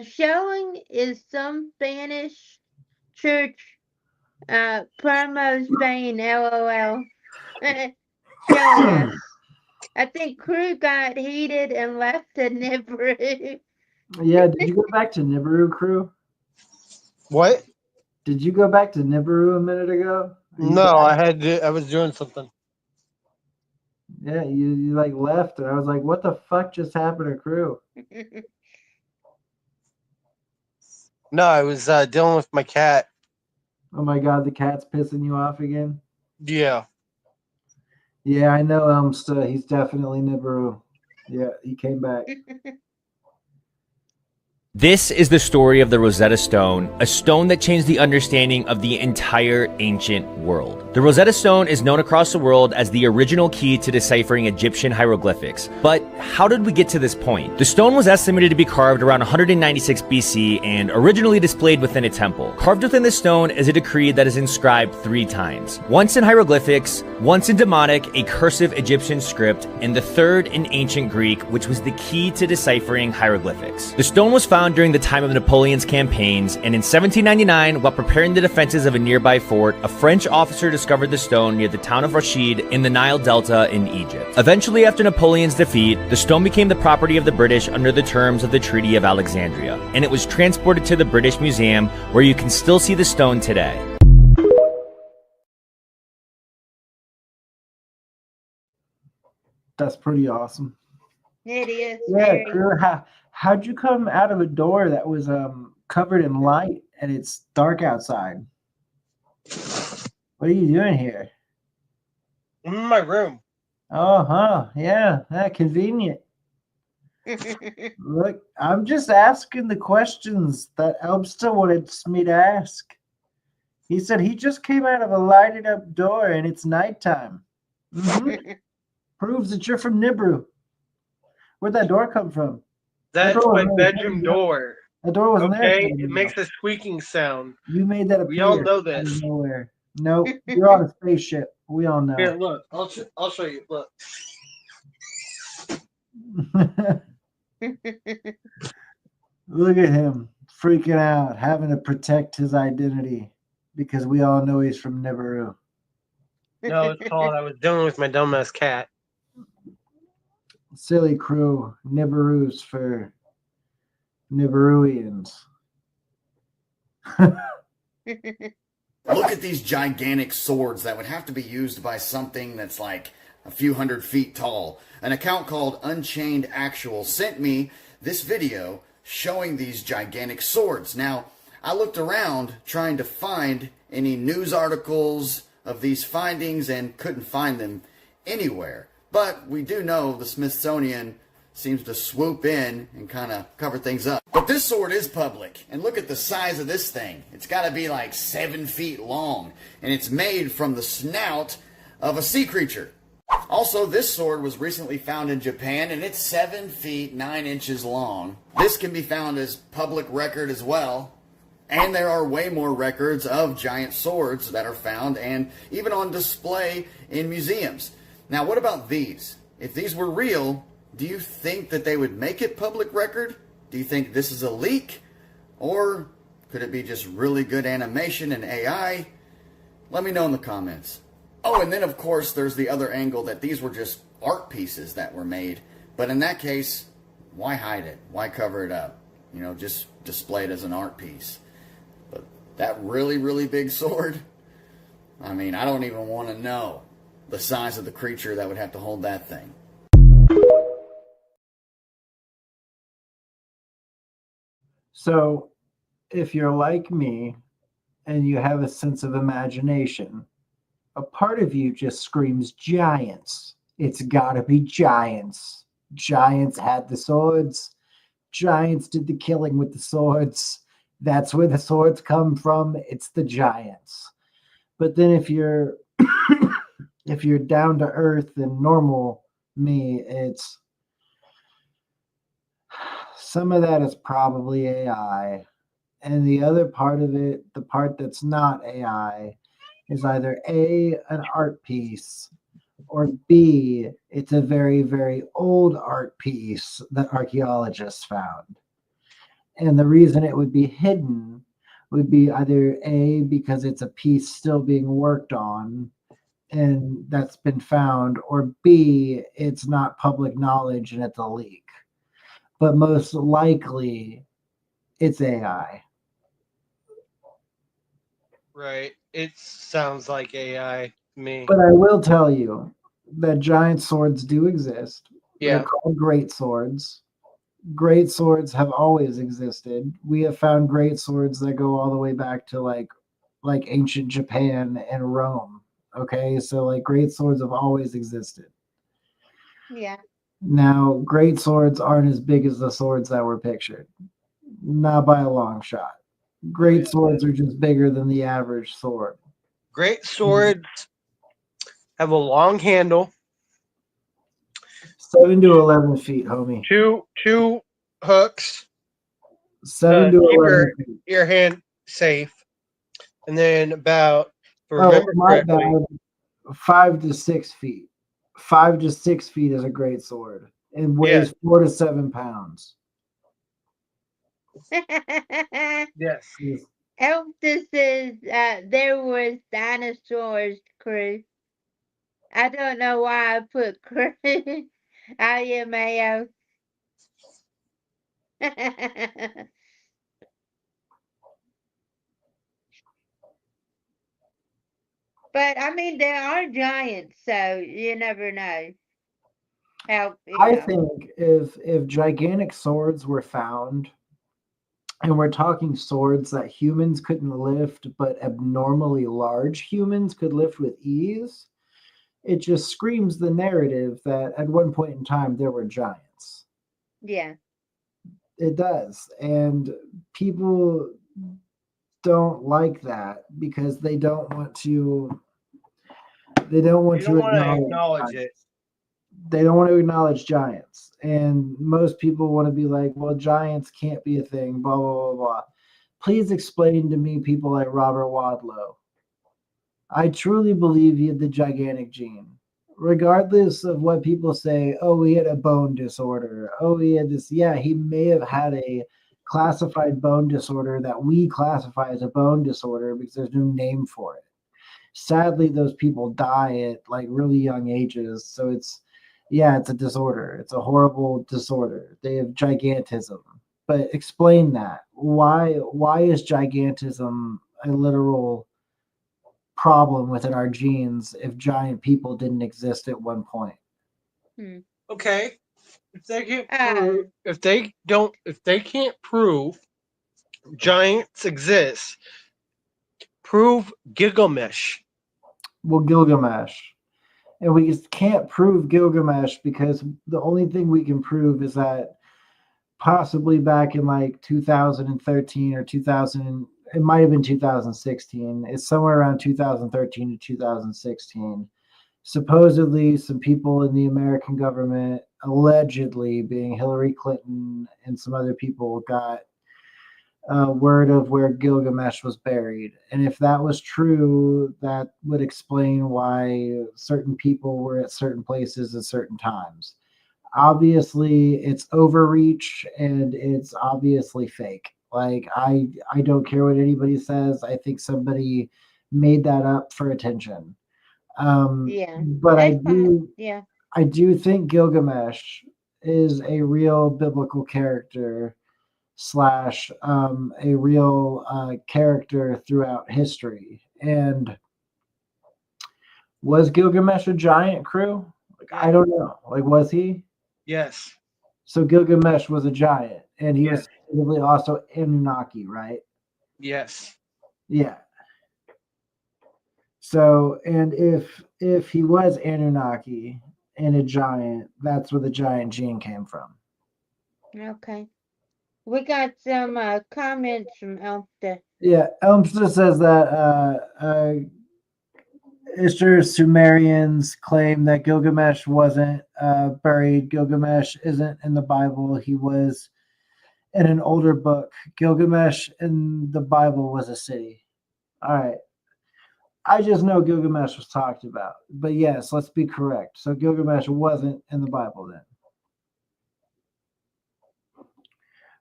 Showing is some Spanish church, Promo Spain, LOL. Showing us. I think Crew got heated and left to Nibiru. Yeah, did you go back to Nibiru, Crew? What? Did you go back to Nibiru a minute ago? No, I was doing something. Yeah, you like left, and I was like, what the fuck just happened to Crew? No, I was dealing with my cat. Oh my god, the cat's pissing you off again? Yeah. Yeah, I know Elmsta. He's definitely Nibiru. Yeah, he came back. This is the story of the Rosetta Stone, a stone that changed the understanding of the entire ancient world. The Rosetta Stone is known across the world as the original key to deciphering Egyptian hieroglyphics. But how did we get to this point? The stone was estimated to be carved around 196 BC and originally displayed within a temple. Carved within the stone is a decree that is inscribed 3 times. Once in hieroglyphics, once in Demotic, a cursive Egyptian script, and the third in ancient Greek, which was the key to deciphering hieroglyphics. The stone was found during the time of Napoleon's campaigns, and in 1799, while preparing the defenses of a nearby fort, a French officer discovered the stone near the town of Rashid in the Nile Delta in Egypt. Eventually, after Napoleon's defeat, the stone became the property of the British under the terms of the Treaty of Alexandria, and it was transported to the British Museum, where you can still see the stone today. That's pretty awesome. It is. Yeah, Crew, how'd you come out of a door that was covered in light and it's dark outside? What are you doing here? I'm in my room. Oh, huh. Yeah, convenient. Look, I'm just asking the questions that Elbster wanted me to ask. He said he just came out of a lighted up door and it's nighttime. Proves that you're from Nibru. Where'd that door come from? That's my bedroom door. That door wasn't there. Okay, it makes a squeaking sound. You made that appear. We all know out of this. nowhere. Nope, you're on a spaceship. We all know. Here, look. I'll show you. Look. Look at him freaking out, having to protect his identity because we all know he's from Nibiru. No, it's called I was dealing with my dumbass cat. Silly Crew, Nibiru's for Nibiruians. Look at these gigantic swords that would have to be used by something that's like a few 100 feet tall. An account called Unchained Actual sent me this video showing these gigantic swords. Now, I looked around trying to find any news articles of these findings and couldn't find them anywhere. But we do know the Smithsonian seems to swoop in and kind of cover things up. But this sword is public, and look at the size of this thing. It's got to be like 7 feet long, and it's made from the snout of a sea creature. Also, this sword was recently found in Japan, and it's 7 feet 9 inches long. This can be found as public record as well. And there are way more records of giant swords that are found and even on display in museums. Now, what about these? If these were real, do you think that they would make it public record? Do you think this is a leak? Or could it be just really good animation and AI? Let me know in the comments. Oh, and then of course there's the other angle that these were just art pieces that were made. But in that case, why hide it? Why cover it up? You know, just display it as an art piece. But that really, really big sword, I mean, I don't even want to know the size of the creature that would have to hold that thing. So, if you're like me and you have a sense of imagination, a part of you just screams giants. It's gotta be giants. Giants had the swords. Giants did the killing with the swords. That's where the swords come from. It's the giants. But then if you're if you're down to earth and normal me, it's some of that is probably AI. And the other part of it, the part that's not AI, is either A, an art piece, or B, it's a very, very old art piece that archaeologists found. And the reason it would be hidden would be either A, because it's a piece still being worked on and that's been found, or B, it's not public knowledge and it's a leak. But most likely, it's AI. Right. It sounds like AI to me. But I will tell you that giant swords do exist. Yeah. They're called great swords. Great swords have always existed. We have found great swords that go all the way back to like ancient Japan and Rome. Okay, so like great swords have always existed. Yeah. Now, great swords aren't as big as the swords that were pictured. Not by a long shot. Great swords are just bigger than the average sword. Great swords have a long handle. 7 to 11 feet, homie. Two hooks. 7 to keep 11 feet. your hand safe. And then about, my bad, 5 to 6 feet. 5 to 6 feet is a great sword. It weighs 4 to 7 pounds. Yes. Elvis says there was dinosaurs, Chris. I don't know why I put Chris. IMAO. But I mean, there are giants, so you never know. I think if gigantic swords were found, and we're talking swords that humans couldn't lift, but abnormally large humans could lift with ease, it just screams the narrative that at one point in time there were giants. Yeah. It does. And people don't like that because they don't want to acknowledge it. They don't want to acknowledge giants. And most people want to be like, well, giants can't be a thing, blah, blah, blah, blah. Please explain to me people like Robert Wadlow. I truly believe he had the gigantic gene. Regardless of what people say, oh, he had a bone disorder. Oh, he had this. Yeah, he may have had a classified bone disorder that we classify as a bone disorder because there's no name for it. Sadly, those people die at like really young ages. So it's a disorder. It's a horrible disorder. They have gigantism. But explain that. Why is gigantism a literal problem within our genes if giant people didn't exist at one point? Okay. If they can't prove, if they can't prove giants exist, prove Gilgamesh. Well, Gilgamesh. And we just can't prove Gilgamesh because the only thing we can prove is that possibly back in like 2013 or 2000, it might have been 2016. It's somewhere around 2013 to 2016. Supposedly, some people in the American government, allegedly being Hillary Clinton and some other people, got word of where Gilgamesh was buried. And if that was true, that would explain why certain people were at certain places at certain times. Obviously, it's overreach and it's obviously fake. Like I don't care what anybody says. I think somebody made that up for attention. But I do think Gilgamesh is a real biblical character / a real character throughout history. And was Gilgamesh a giant, Crew? Like, I don't know. Like, was he? Yes. So Gilgamesh was a giant, and he was supposedly also Anunnaki, right? Yes. Yeah. So, and if he was Anunnaki and a giant, that's where the giant gene came from. Okay. We got some comments from Elmster. Yeah, Elmster says that Ishtar Sumerians claim that Gilgamesh wasn't buried. Gilgamesh isn't in the Bible. He was in an older book. Gilgamesh in the Bible was a city. All right. I just know Gilgamesh was talked about. But yes, let's be correct. So Gilgamesh wasn't in the Bible then.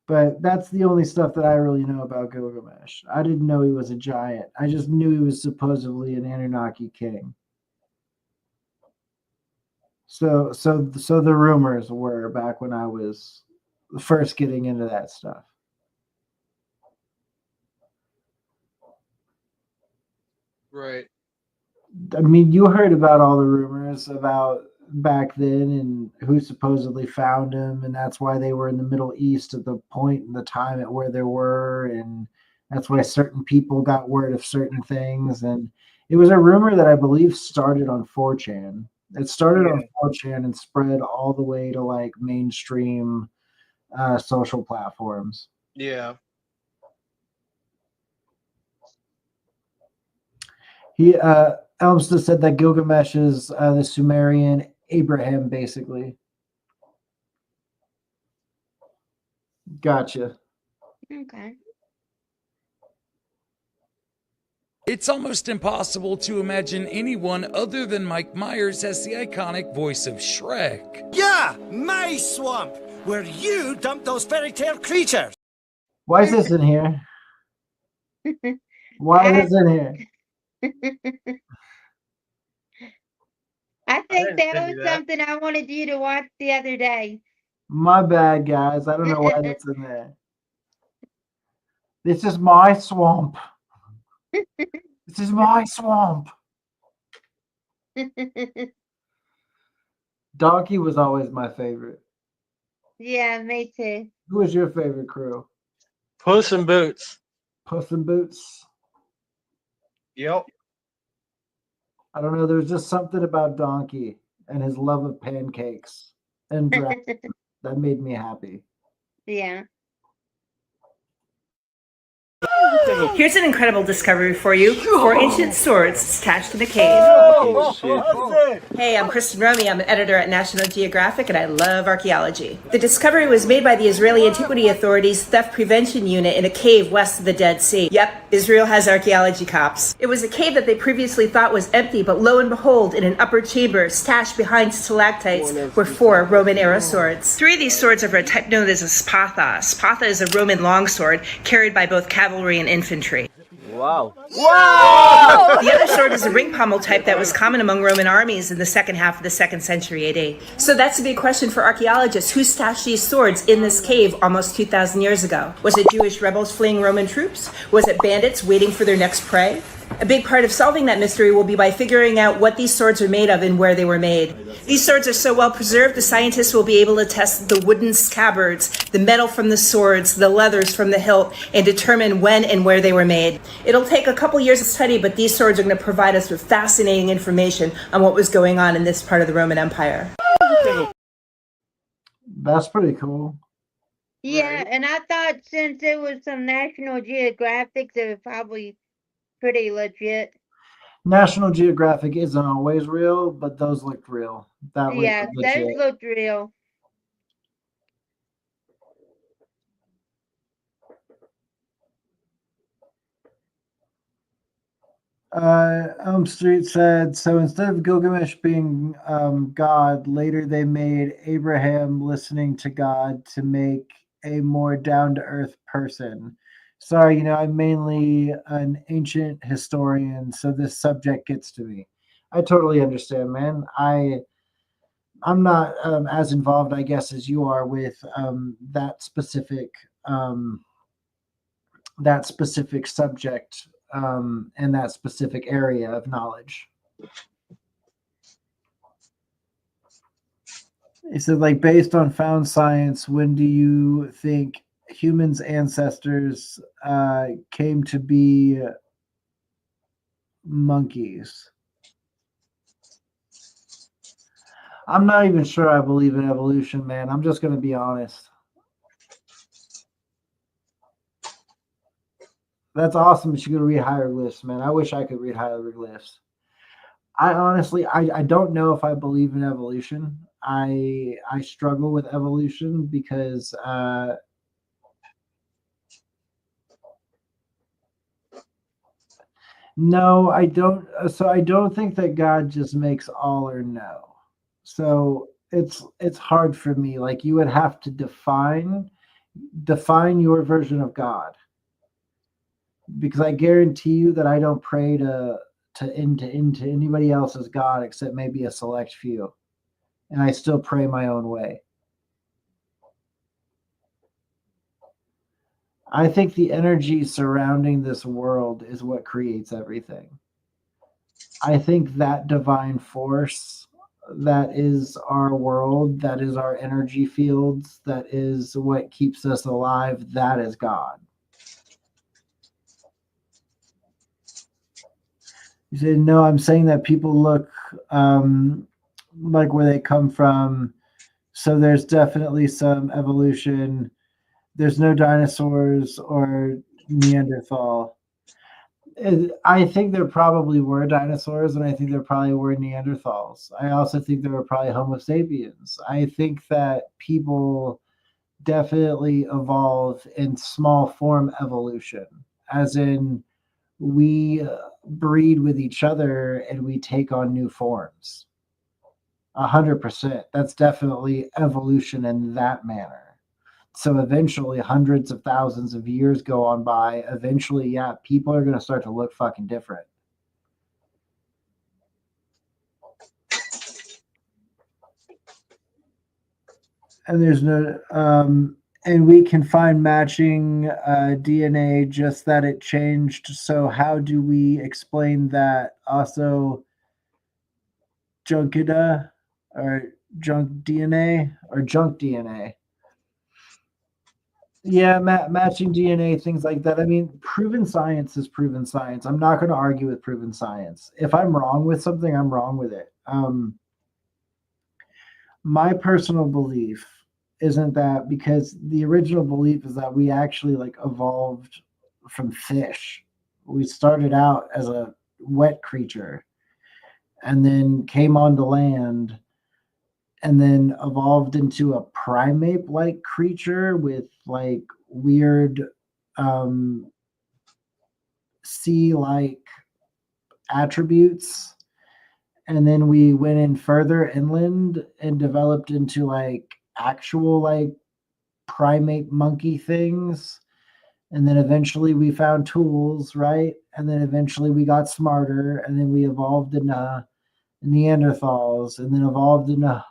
But that's the only stuff that I really know about Gilgamesh. I didn't know he was a giant. I just knew he was supposedly an Anunnaki king. So the rumors were back when I was first getting into that stuff. Right. I mean, you heard about all the rumors about back then and who supposedly found him, and that's why they were in the Middle East at the point in the time at where they were, and that's why certain people got word of certain things. And it was a rumor that I believe started on 4chan. It started on 4chan and spread all the way to like mainstream social platforms. Yeah. He Elmstead said that Gilgamesh is the Sumerian Abraham, basically. Gotcha. Okay. It's almost impossible to imagine anyone other than Mike Myers as the iconic voice of Shrek. Yeah, my swamp, where you dump those fairy tale creatures. Why is this in here? Why is this in here? I think that was something I wanted you to watch the other day. My bad, guys. I don't know why that's in there. This is my swamp. This is my swamp. Donkey was always my favorite. Yeah, me too. Who was your favorite crew? Puss in Boots. Puss in Boots. Yep. I don't know. There's just something about Donkey and his love of pancakes and that made me happy. Yeah. Here's an incredible discovery for you. 4 ancient swords stashed in a cave. Hey, I'm Kristen Romy. I'm an editor at National Geographic, and I love archaeology. The discovery was made by the Israeli Antiquity Authority's Theft Prevention Unit in a cave west of the Dead Sea. Yep, Israel has archaeology cops. It was a cave that they previously thought was empty, but lo and behold, in an upper chamber, stashed behind stalactites, were 4 Roman-era swords. 3 of these swords are of a type known as a spatha. Spatha is a Roman longsword carried by both cavalry and infantry. Wow. Whoa! The other sword is a ring pommel type that was common among Roman armies in the second half of the 2nd century AD. So that's a big question for archaeologists. Who stashed these swords in this cave almost 2,000 years ago? Was it Jewish rebels fleeing Roman troops? Was it bandits waiting for their next prey? A big part of solving that mystery will be by figuring out what these swords are made of and where they were made. These swords are so well preserved, the scientists will be able to test the wooden scabbards, the metal from the swords, the leathers from the hilt, and determine when and where they were made. It'll take a couple years of study, but these swords are going to provide us with fascinating information on what was going on in this part of the Roman Empire. That's pretty cool. Yeah, and I thought since it was some National Geographic, it was probably pretty legit. National Geographic isn't always real, but those looked real. That was Yeah, legit. those looked real. Street said, so instead of Gilgamesh being God, later they made Abraham listening to God to make a more down-to-earth person. Sorry, I'm mainly an ancient historian, so this subject gets to me. I totally understand, man. I'm not as involved, I guess, as you are with that specific subject and that specific area of knowledge. He said, like, based on found science, when do you think humans' ancestors came to be monkeys? I'm not even sure I believe in evolution, man. I'm just going to be honest. That's awesome that you can read hieroglyphs, man. I wish I could read hieroglyphs. I honestly, I don't know if I believe in evolution. I struggle with evolution because no, I don't. So I don't think that God just makes all or no. So it's hard for me. Like, you would have to define your version of God, because I guarantee you that I don't pray to anybody else's God except maybe a select few, and I still pray my own way. I think the energy surrounding this world is what creates everything. I think that divine force that is our world, that is our energy fields, that is what keeps us alive, that is God. You said, no, I'm saying that people look like where they come from. So there's definitely some evolution. There's no dinosaurs or Neanderthal. I think there probably were dinosaurs, and I think there probably were Neanderthals. I also think there were probably Homo sapiens. I think that people definitely evolve in small form evolution, as in we breed with each other and we take on new forms. 100%. That's definitely evolution in that manner. So eventually, hundreds of thousands of years go on by. Eventually, yeah, people are going to start to look fucking different. And there's no, and we can find matching DNA, just that it changed. So how do we explain that? Also, Junkida, or junk DNA or junk DNA. Yeah, matching DNA, things like that. I mean, proven science is proven science. I'm not going to argue with proven science. If I'm wrong with something, I'm wrong with it. My personal belief isn't that, because the original belief is that we actually like evolved from fish. We started out as a wet creature and then came onto land and then evolved into a primate like creature with like weird sea like attributes. And then we went in further inland and developed into like actual like primate monkey things. And then eventually we found tools, right? And then eventually we got smarter, and then we evolved into Neanderthals, and then evolved into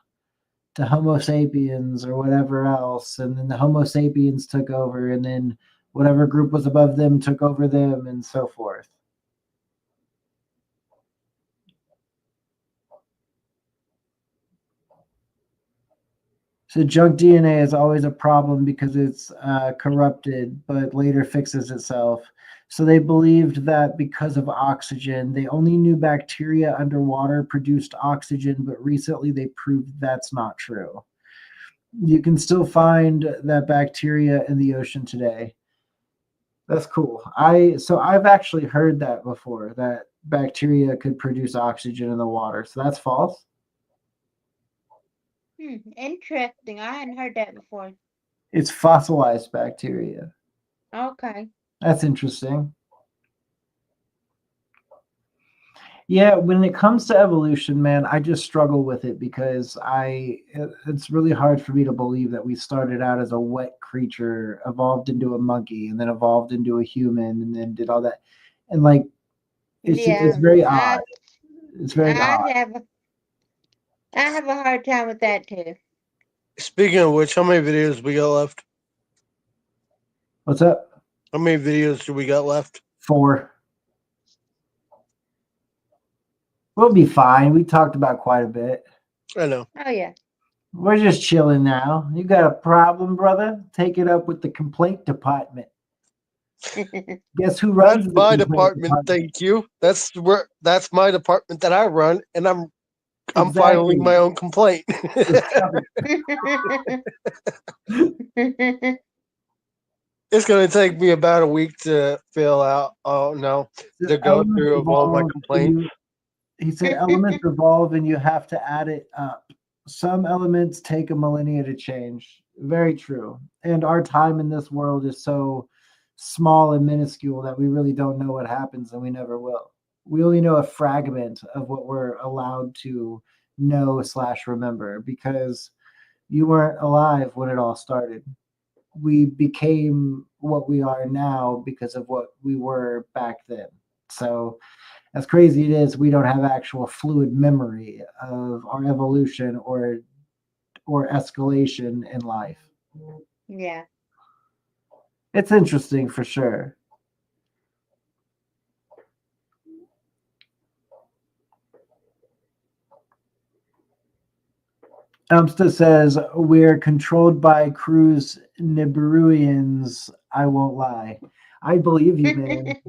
Homo sapiens or whatever else. And then the Homo sapiens took over, and then whatever group was above them took over them, and so forth. So junk DNA is always a problem because it's corrupted, but later fixes itself. So they believed that because of oxygen, they only knew bacteria underwater produced oxygen, but recently they proved that's not true. You can still find that bacteria in the ocean today. That's cool. I've actually heard that before, that bacteria could produce oxygen in the water. So that's false. Interesting. I hadn't heard that before. It's fossilized bacteria. Okay. That's interesting. Yeah, when it comes to evolution, man, I just struggle with it because it's really hard for me to believe that we started out as a wet creature, evolved into a monkey, and then evolved into a human, and then did all that. And like, it's very odd. It's very odd. I have a hard time with that too. Speaking of which, how many videos we got left? What's up? How many videos do we got left? 4. We'll be fine. We talked about quite a bit. I know. Oh yeah. We're just chilling now. You got a problem, brother? Take it up with the complaint department. Guess who runs That's my department? Thank you. That's my department that I run, and I'm filing my own complaint. It's going to take me about a week to fill out. Oh no, to go through of all my complaints. He said elements evolve and you have to add it up. Some elements take a millennia to change. Very true. And our time in this world is so small and minuscule that we really don't know what happens, and we never will. We only know a fragment of what we're allowed to know / remember, because you weren't alive when it all started. We became what we are now because of what we were back then. So as crazy it is, we don't have actual fluid memory of our evolution or escalation in life. Yeah. It's interesting for sure. Elmsta says, we're controlled by Cruz Nibiruians. I won't lie. I believe you, man.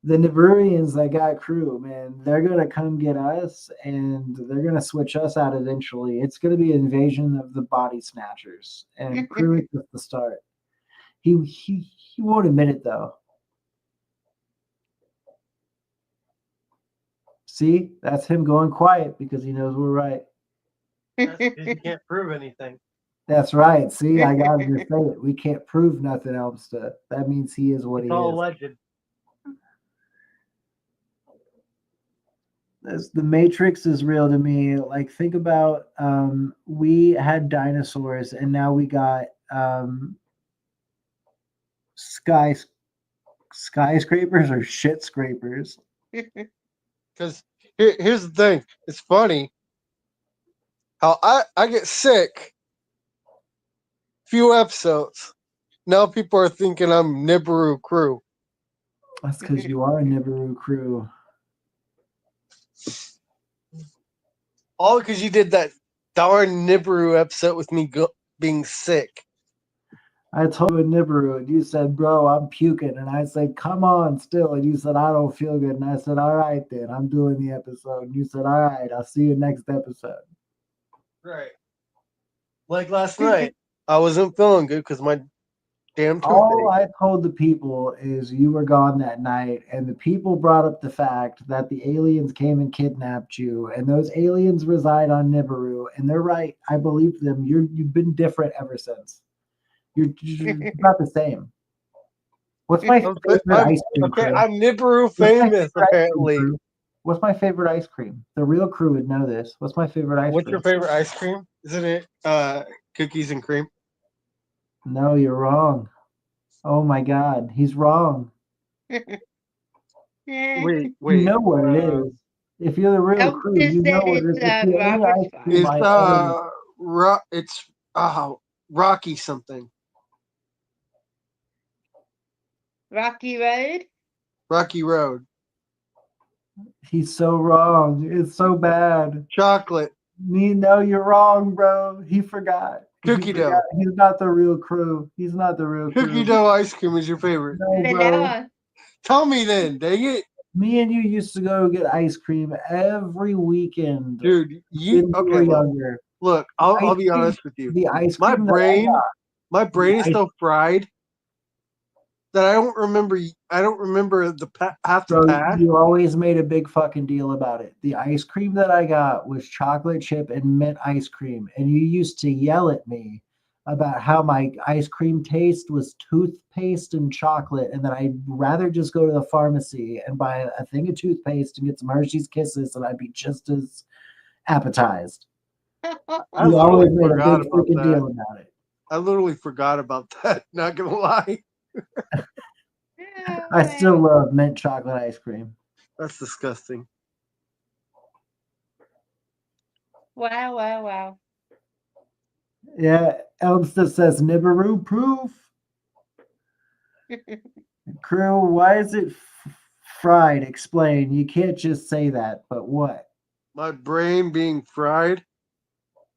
The Nibiruians that got Crew, man, they're going to come get us, and they're going to switch us out eventually. It's going to be an invasion of the body snatchers, and Crew is just the start. He won't admit it, though. See, that's him going quiet because he knows we're right. That's because you can't prove anything. That's right. See, I got to just say it. We can't prove nothing else. That means he is what he is. All alleged. The Matrix is real to me. Like, think about we had dinosaurs, and now we got skyscrapers or shit scrapers. Because here's the thing. It's funny how I get sick few episodes. Now people are thinking I'm Nibiru Crew. That's because you are a Nibiru Crew. All because you did that darn Nibiru upset with me being sick. I told you a Nibiru, and you said, bro, I'm puking. And I said, come on still. And you said, I don't feel good. And I said, all right, then. I'm doing the episode. And you said, all right, I'll see you next episode. Right. Like last night, I wasn't feeling good because my damn toothache. All I told the people is you were gone that night, and the people brought up the fact that the aliens came and kidnapped you, and those aliens reside on Nibiru, and they're right. I believe them. You've been different ever since. You're not the same. What's my favorite ice cream? Okay, Crew? I'm Nibiru famous, apparently. What's my favorite ice cream? The real crew would know this. What's my favorite ice cream? What's your favorite ice cream? Isn't it cookies and cream? No, you're wrong. Oh my God, he's wrong. Wait. You know what it is. If you're the real crew, you know what it is. It's the only ice cream It's Rocky something. Rocky Road? Rocky Road. He's so wrong. It's so bad. Chocolate. No, you're wrong, bro. He forgot. Cookie dough. He's not the real crew. He's not the real crew. Cookie dough ice cream is your favorite. No, bro. Tell me then, dang it. Me and you used to go get ice cream every weekend. Dude, look, I'll be honest with you. The ice cream my brain is so fried that I don't remember the half the pack. You always made a big fucking deal about it. The ice cream that I got was chocolate chip and mint ice cream, and you used to yell at me about how my ice cream taste was toothpaste and chocolate, and that I'd rather just go to the pharmacy and buy a thing of toothpaste and get some Hershey's Kisses, and I'd be just as appetized. You always made a big freaking deal about it. I literally forgot about that, not gonna lie. I still love mint chocolate ice cream. That's disgusting. Wow. Yeah, Elmstead says Nibiru proof. Crew, why is it fried? Explain. You can't just say that, but what? My brain being fried?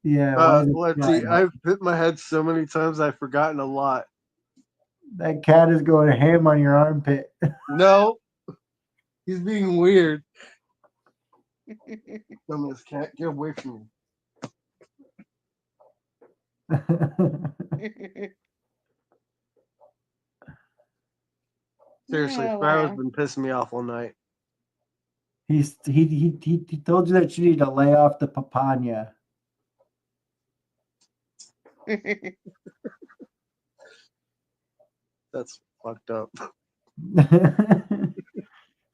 Yeah. Let's see. I've hit my head so many times I've forgotten a lot. That cat is going ham on your armpit. No. He's being weird. Dumbass cat, get away from me. Seriously, Sparrow's been pissing me off all night. He told you that you need to lay off the papaya. That's fucked up.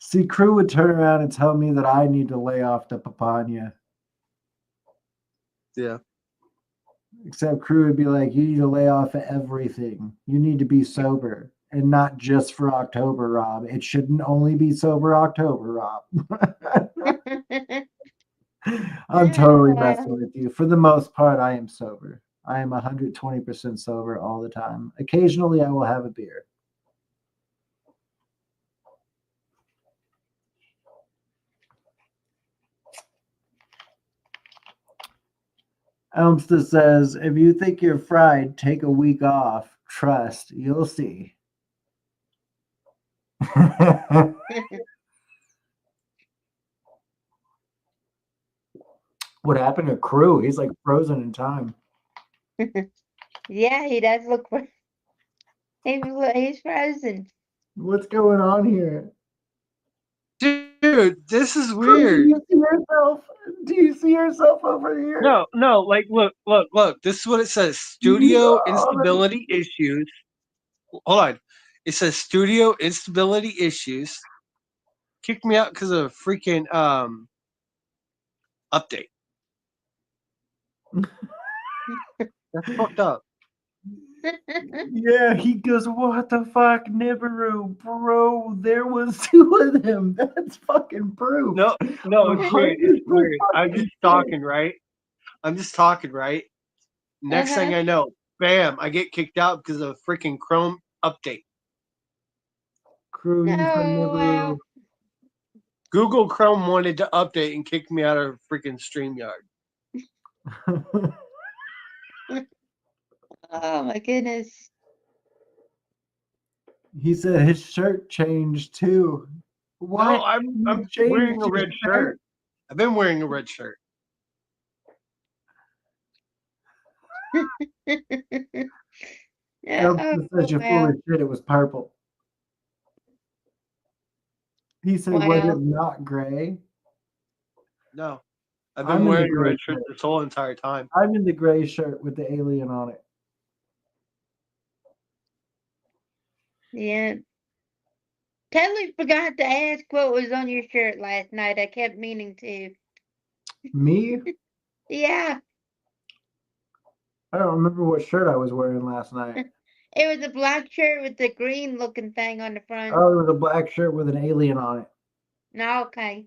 See, Crew would turn around and tell me that I need to lay off the papaya. Yeah. Except Crew would be like, you need to lay off everything. You need to be sober. And not just for October, Rob. It shouldn't only be sober October, Rob. I'm totally messing with you. For the most part, I am sober. I am 120% sober all the time. Occasionally, I will have a beer. Elmstead says, if you think you're fried, take a week off. Trust, you'll see. What happened to Crew? He's like frozen in time. Yeah, he does look. He's frozen. What's going on here? Dude, this is weird. Do you see yourself over here? No, like look. This is what it says. Studio instability issues. Hold on. It says studio instability issues. Kicked me out because of a freaking update. That's fucked up. Yeah, he goes, what the fuck, Nibiru? Bro, there was 2 of them. That's fucking proof. No, it's weird. It's weird. I'm just talking, right? Next thing I know, bam, I get kicked out because of a freaking Chrome update. Crew, Nibiru. Google Chrome wanted to update and kick me out of freaking StreamYard. Oh my goodness. He said his shirt changed too. Why? No, I'm changed wearing a your red shirt. I've been wearing a red shirt. Elton says you're full of shit. It was purple. He said, was it not gray? No, I've I'm been in the wearing a gray red shirt shirt. this whole entire time. I'm in the gray shirt with the alien on it. Yeah. Totally forgot to ask what was on your shirt last night. I kept meaning to. Me? Yeah. I don't remember what shirt I was wearing last night. It was a black shirt with the green looking thing on the front. Oh, it was a black shirt with an alien on it. No, okay.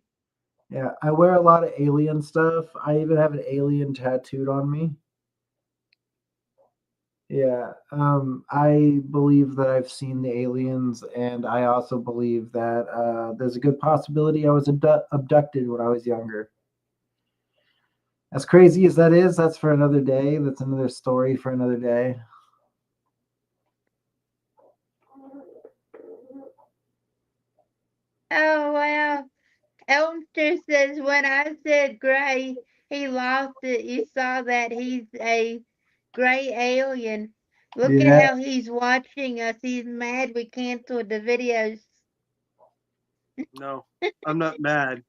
Yeah, I wear a lot of alien stuff. I even have an alien tattooed on me. Yeah, I believe that I've seen the aliens, and I also believe that there's a good possibility I was abducted when I was younger. As crazy as that is, that's for another day. That's another story for another day. Oh, wow. Elmster says, when I said gray, he lost it. You saw that he's a gray alien. Look at how he's watching us. He's mad we canceled the videos. No, I'm not mad.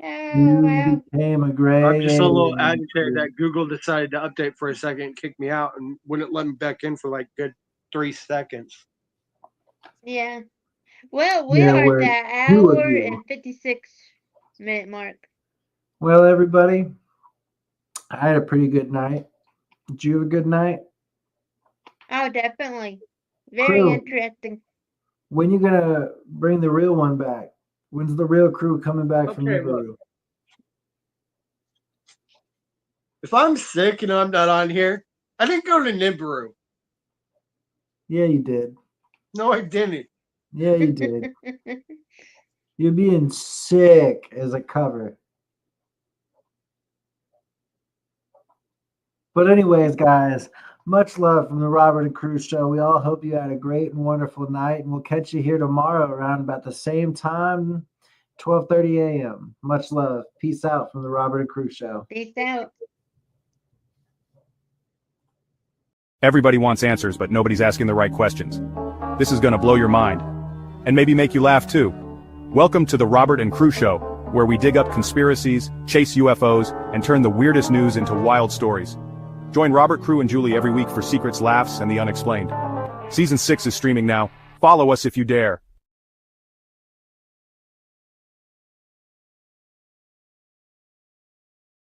You became a gray I'm just a little alien. agitated that Google decided to update for a second and kick me out and wouldn't let me back in for like good 3 seconds. Yeah. Well, we are at the hour and 56-minute mark. Well, everybody, I had a pretty good night. Did you have a good night? Oh, definitely. Very interesting. When you gonna bring the real one back? When's the real crew coming back from Nibiru? If I'm sick and I'm not on here, I didn't go to Nibiru. Yeah, you did. No, I didn't. Yeah, you did. You're being sick as a cover. But anyways, guys, much love from the Robert and Crew Show. We all hope you had a great and wonderful night, and we'll catch you here tomorrow around about the same time, 12:30 a.m. Much love. Peace out from the Robert and Crew Show. Peace out. Everybody wants answers, but nobody's asking the right questions. This is gonna blow your mind. And maybe make you laugh too. Welcome to the Robert and Crew Show, where we dig up conspiracies, chase UFOs, and turn the weirdest news into wild stories. Join Robert, Crew, and Julie every week for secrets, laughs, and the unexplained. Season 6 is streaming now. Follow us if you dare.